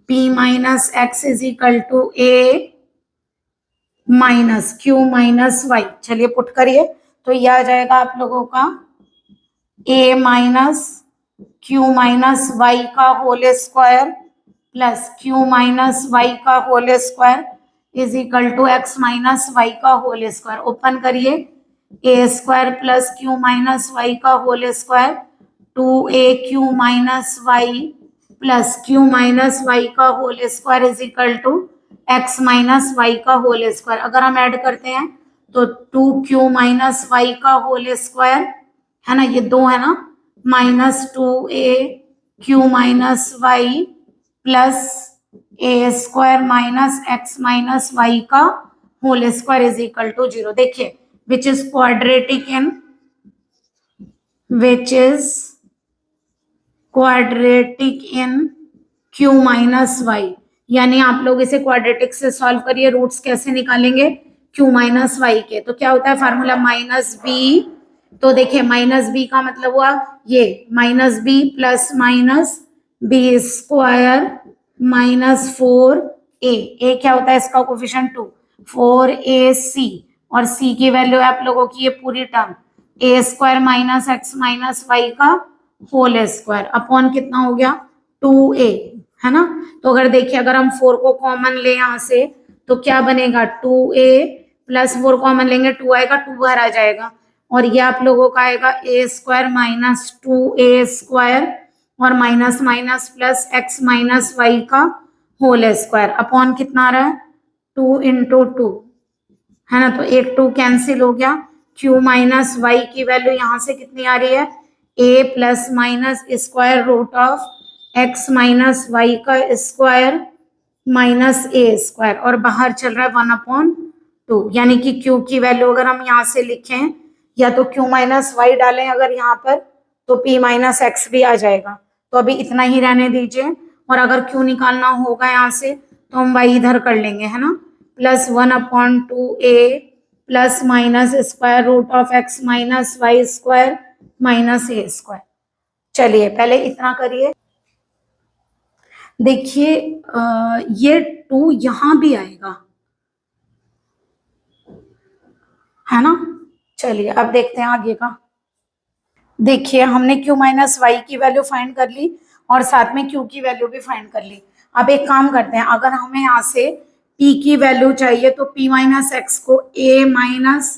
p minus x is equal to a minus q minus y. चलिए पुट करिए, तो यह आ जाएगा आप लोगों का a minus q minus y का whole square plus q minus y का whole square is equal to x minus y का होल स्क्वायर। ओपन करिए, a square plus q minus y का whole square 2aq minus y plus q minus y का whole square is equal to x minus y का whole square. अगर हम add करते हैं तो 2q माइनस वाई का होल स्क्वायर, है ना, ये दो है ना, minus 2aq minus y plus ए square minus x minus y का whole square is equal to 0। देखिए, which is quadratic in q minus y, यानी आप लोग इसे क्वाड्रेटिक से सॉल्व करिए। रूट्स कैसे निकालेंगे क्यू माइनस वाई के, तो क्या होता है फार्मूला माइनस बी। तो देखिए माइनस बी का मतलब हुआ ये minus b plus minus B square minus 4a क्या होता है इसका कोफिशिएंट 2, 4ac, और c की वैल्यू है आप लोगों की ये पूरी term a square minus x minus y का होल स्क्वायर अपॉन कितना हो गया 2a, है ना। तो अगर देखिए, अगर हम 4 को कॉमन ले यहाँ से तो क्या बनेगा 2a प्लस 4 कॉमन लेंगे 2 आएगा, 2 बाहर आ जाएगा, और ये आप लोगों का आएगा a square minus 2a square और minus minus plus x minus y का होल स्क्वायर अपॉन कितना आ रहा है 2 इंटू 2, है ना। तो एक 2 कैंसिल हो गया, q माइनस वाई की वैल्यू यहाँ से कितनी आ रही है a plus minus square root of x minus y का स्क्वायर माइनस ए स्क्वायर, और बाहर चल रहा है 1/2, यानी कि q की वैल्यू अगर हम यहाँ से लिखें या तो q माइनस वाई डालें अगर यहाँ पर तो p माइनस एक्स भी आ जाएगा। तो अभी इतना ही रहने दीजिए, और अगर q निकालना होगा यहाँ से तो हम y इधर कर लेंगे, है ना, plus 1/2a plus minus square root of x minus y square minus A square. चलिए पहले इतना करिए। देखिए ये 2 यहां भी आएगा, है ना। चलिए अब देखते हैं आगे का। देखिए हमने q माइनस वाई की वैल्यू फाइंड कर ली और साथ में q की वैल्यू भी फाइंड कर ली। अब एक काम करते हैं, अगर हमें यहाँ से p की वैल्यू चाहिए तो p माइनस एक्स को a minus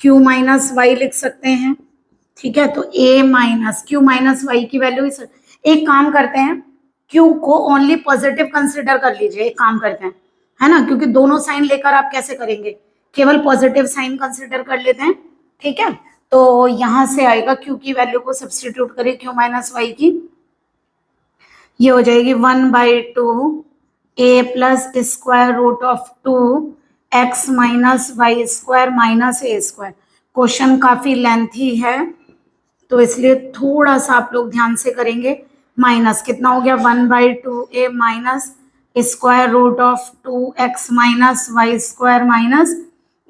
q minus y लिख सकते हैं, ठीक है। तो a minus q minus y की वैल्यू, एक काम करते हैं q को ओनली पॉजिटिव कंसिडर कर लीजिए, एक काम करते हैं, है ना, क्योंकि दोनों साइन लेकर आप कैसे करेंगे, केवल पॉजिटिव साइन कंसिडर कर लेते हैं, ठीक है। तो यहां से आएगा q की वैल्यू को सब्सटीट्यूट करिए q माइनस वाई की, ये हो जाएगी 1/2 a plus square root of 2 x minus y square minus A square. Question काफी लेंथी है तो इसलिए थोड़ा सा आप लोग ध्यान से करेंगे। माइनस कितना हो गया 1/2 a minus square root of 2 x minus y square minus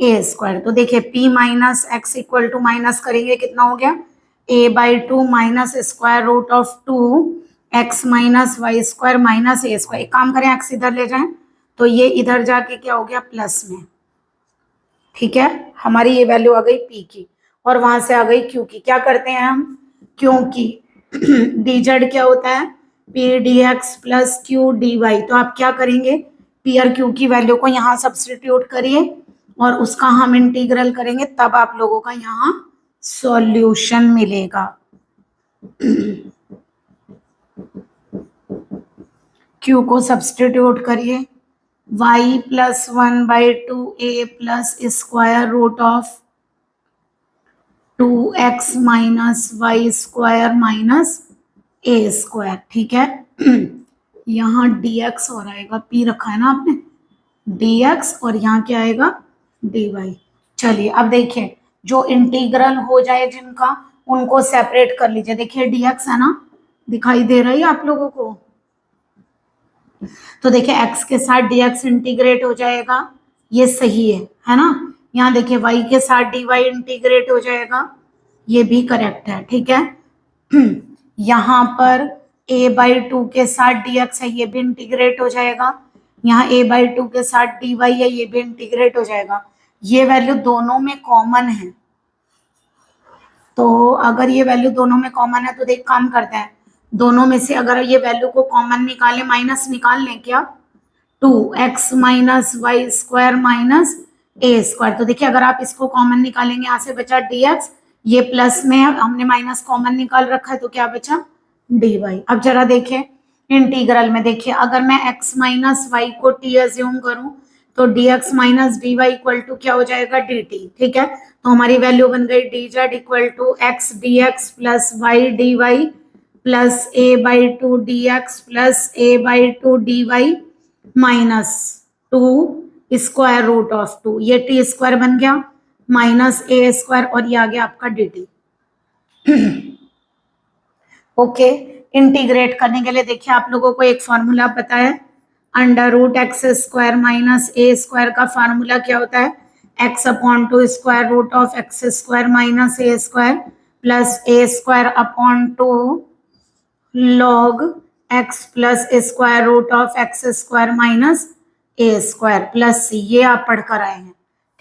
A square. तो देखिए p minus x equal to minus करेंगे कितना हो गया a/2 minus square root of 2 x minus y square minus A square. एक काम करें एक्स इधर ले जाएं तो ये इधर जाके क्या हो गया प्लस में, ठीक है। हमारी ये वैल्यू आ गई p की और वहां से आ गई q की। क्या करते हैं हम, क्योंकि dz क्या होता है p dx plus q dy, तो आप क्या करेंगे p और q की वैल्यू को यहाँ सब्सटीट्यूट करिए और उसका हम इंटीग्रल करेंगे, तब आप लोगों का यहाँ सॉल्यूशन मिलेगा। क्यू को सब्सटीट्यूट करिए, y plus 1/2a plus square root of 2x minus y square minus a square, ठीक है। यहाँ dx और आएगा, p रखा है ना आपने, dx और यहाँ क्या आएगा dy। चलिए अब देखिए, जो इंटीग्रल हो जाए जिनका, उनको सेपरेट कर लीजिए। देखिए dx है ना, दिखाई दे रही है आप लोगों को, तो देखिए x के साथ dx इंटीग्रेट हो जाएगा, ये सही है ना। यहाँ देखिए y के साथ dy इंटीग्रेट हो जाएगा, ये भी करेक्ट है, ठीक है। यहाँ पर a/2 के साथ dx है, ये भी इंटीग्रेट हो जाएगा। यहाँ a/2 के साथ dy है, ये भी इंटीग्रेट हो जाएगा। ये वैल्यू दोनों में कॉमन है, तो अगर ये वैल्यू दोनों में कॉमन है तो देख काम करते हैं, दोनों में से अगर ये वैल्यू को कॉमन निकाले, माइनस निकाल लें क्या, 2x minus y square minus a square. तो देखिए अगर आप इसको कॉमन निकालेंगे, यहाँ से बचा dx, ये प्लस में है, हमने माइनस कॉमन निकाल रखा है, तो क्या बचा dy। अब जरा देखें इंटीग्रल में, देखिए अगर मैं x माइनस वाई को t एज्यूम करूं तो dx minus dy equal to क्या हो जाएगा dt, ठीक है। तो हमारी वैल्यू बन गई dz equal to x dx plus y dy plus a/2 dx plus a/2 dy minus 2 square root of 2, ये टी स्क्वायर बन गया माइनस a स्क्वायर, और ये आ गया आपका dt। ओके, इंटीग्रेट करने के लिए देखिए आप लोगों को एक फॉर्मूला पता है, under root x square minus ए स्क्वायर का फार्मूला क्या होता है, x/2 square root of x square minus A square plus A square upon 2 log x plus square root of x square minus A square plus c, ये आप पढ़कर आए हैं,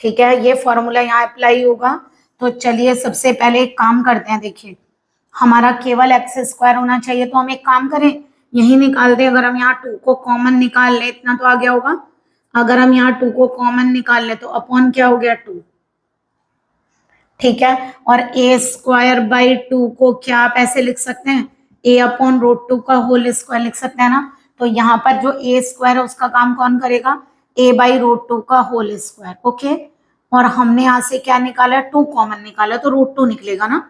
ठीक है। ये फॉर्मूला यहाँ अप्लाई होगा। तो चलिए सबसे पहले एक काम करते हैं, देखिए हमारा केवल एक्स स्क्वायर होना चाहिए, तो हम एक काम करें यही निकाल दें। अगर हम यहाँ 2 को कॉमन निकाल ले, इतना तो आ गया होगा। अगर हम यहाँ 2 को कॉमन निकाल ले तो अपॉन क्या हो गया 2, ठीक है। और a स्क्वायर बाई 2 को क्या आप ऐसे लिख सकते हैं, a अपॉन रूट 2 का होल स्क्वायर लिख सकते हैं ना। तो यहाँ पर जो a स्क्वायर है उसका काम कौन करेगा, a बाई रूट 2 का होल स्क्वायर, ओके। और हमने यहाँ से क्या निकाला, 2 कॉमन निकाला तो रूट 2 निकलेगा ना,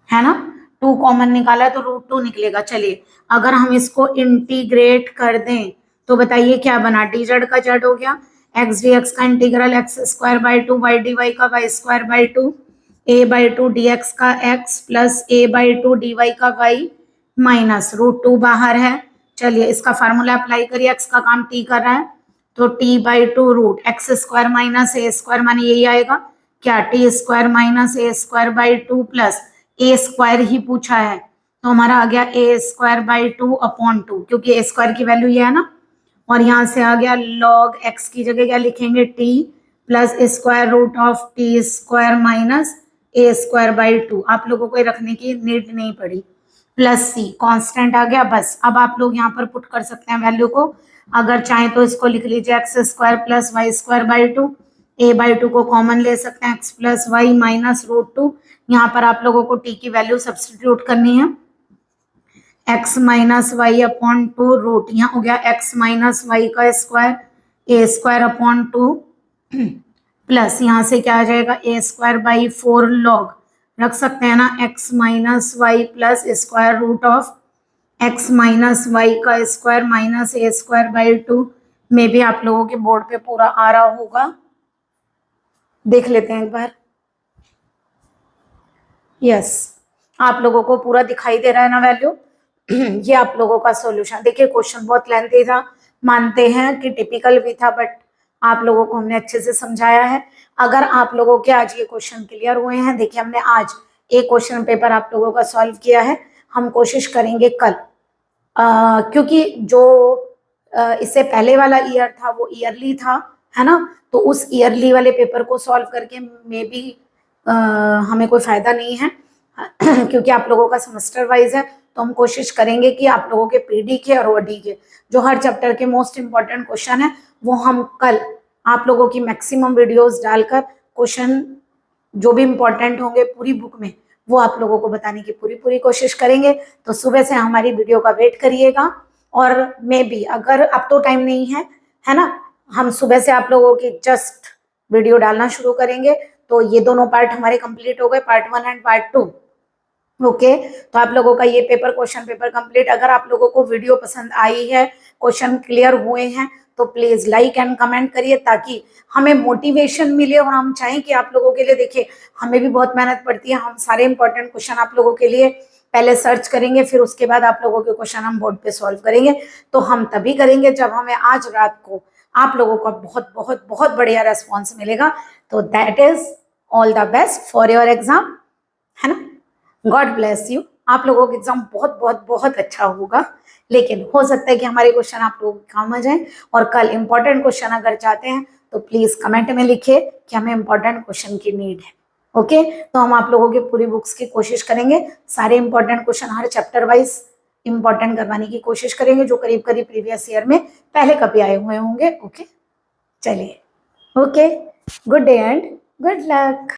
है ना। 2 कॉमन निकाला तो रूट 2 निकलेगा। चलिए अगर हम इसको इंटीग्रेट कर दें तो बताइए क्या बना, dz का z हो गया, x dx का integral x square by 2 y dy का y square by 2 a/2 dx का x प्लस a/2 dy का y माइनस रूट 2 बाहर है। चलिए इसका फार्मूला अप्लाई करिए, x का काम t कर रहा है तो t/2 root x square minus ए स्क्वायर, माने यही आएगा क्या, t square minus A square by 2 plus A square ही पूछा है तो हमारा आ गया ए स्क्वायर बाई 2 अपॉन 2, क्योंकि ए स्क्वायर की वैल्यू ये है ना। और यहाँ से आ गया लॉग एक्स की जगह क्या लिखेंगे, t plus square root of t square minus A square by 2, आप लोगों को रखने की नीड नहीं पड़ी, प्लस सी कांस्टेंट आ गया। बस अब आप लोग यहाँ पर पुट कर सकते हैं वैल्यू को, अगर चाहें तो इसको लिख लीजिए x square plus y square by 2, a/2 को कॉमन ले सकते हैं, x plus y minus root 2। यहाँ पर आप लोगों को t की वैल्यू सब्सटीट्यूट करनी है, x minus y upon 2 root, यहाँ हो गया x माइनस वाई का square a square upon 2 plus यहाँ से क्या आ जाएगा a स्क्वायर बाई 4 लॉग, रख सकते हैं ना, x minus y plus square root of x minus y का square minus a square by 2। में भी आप लोगों के बोर्ड पे पूरा आ रहा होगा, देख लेते हैं एक बार। यस, आप लोगों को पूरा दिखाई दे रहा है ना वैल्यू। ये आप लोगों का सॉल्यूशन। देखिए क्वेश्चन बहुत लेंथी था, मानते हैं कि टिपिकल भी था, बट आप लोगों को हमने अच्छे से समझाया है। अगर आप लोगों के आज ये क्वेश्चन क्लियर हुए हैं, देखिए हमने आज एक क्वेश्चन पेपर आप लोगों का सॉल्व किया है, हम कोशिश करेंगे कल, क्योंकि जो इससे पहले वाला ईयर था वो ईयरली था, है ना, तो उस ईयरली वाले पेपर को सॉल्व करके मे बी हमें कोई फायदा नहीं है क्योंकि आप लोगों का सेमेस्टर वाइज है। तो हम कोशिश करेंगे कि आप लोगों के पीडी के और ओडी के जो हर चैप्टर के मोस्ट इंपॉर्टेंट क्वेश्चन है वो हम कल आप लोगों की मैक्सिमम वीडियोस डालकर क्वेश्चन जो भी इंपॉर्टेंट होंगे पूरी बुक में वो आप लोगों को बताने की पूरी पूरी कोशिश करेंगे। तो सुबह से हमारी वीडियो का वेट करिएगा, और मे बी अगर अब तो टाइम नहीं है ना, हम सुबह से आप लोगों की जस्ट वीडियो डालना शुरू करेंगे। तो ये दोनों पार्ट हमारे कंप्लीट हो गए, पार्ट 1 एंड पार्ट 2। ओके, तो आप लोगों का ये पेपर, क्वेश्चन पेपर कंप्लीट। अगर आप लोगों को वीडियो पसंद आई है, क्वेश्चन क्लियर हुए हैं, तो प्लीज लाइक एंड कमेंट करिए, ताकि हमें मोटिवेशन मिले और हम चाहें कि आप लोगों के लिए, देखिए हमें भी बहुत मेहनत पड़ती है, हम सारे इंपॉर्टेंट क्वेश्चन आप लोगों के लिए पहले सर्च करेंगे, फिर उसके बाद आप लोगों के क्वेश्चन हम बोर्ड पे सॉल्व करेंगे। तो हम तभी करेंगे जब हमें आज रात को आप लोगों का बहुत बहुत बहुत बढ़िया रेस्पॉन्स मिलेगा। तो that is all the best for your exam, है ना। God bless you. आप लोगों का एग्जाम बहुत बहुत बहुत अच्छा होगा, लेकिन हो सकता है कि हमारे क्वेश्चन आप लोगों के काम आ जाए। और कल इंपॉर्टेंट क्वेश्चन अगर चाहते हैं तो प्लीज कमेंट में लिखिए कि हमें इंपॉर्टेंट क्वेश्चन की नीड है। ओके, तो हम आप लोगों की पूरी बुक्स की कोशिश करेंगे, सारे इंपॉर्टेंट क्वेश्चन हर चैप्टर वाइज इंपॉर्टेंट करवाने की कोशिश करेंगे, जो करीब करीब प्रीवियस ईयर में पहले कभी आए हुए होंगे। ओके, चलिए, okay, good day and good luck.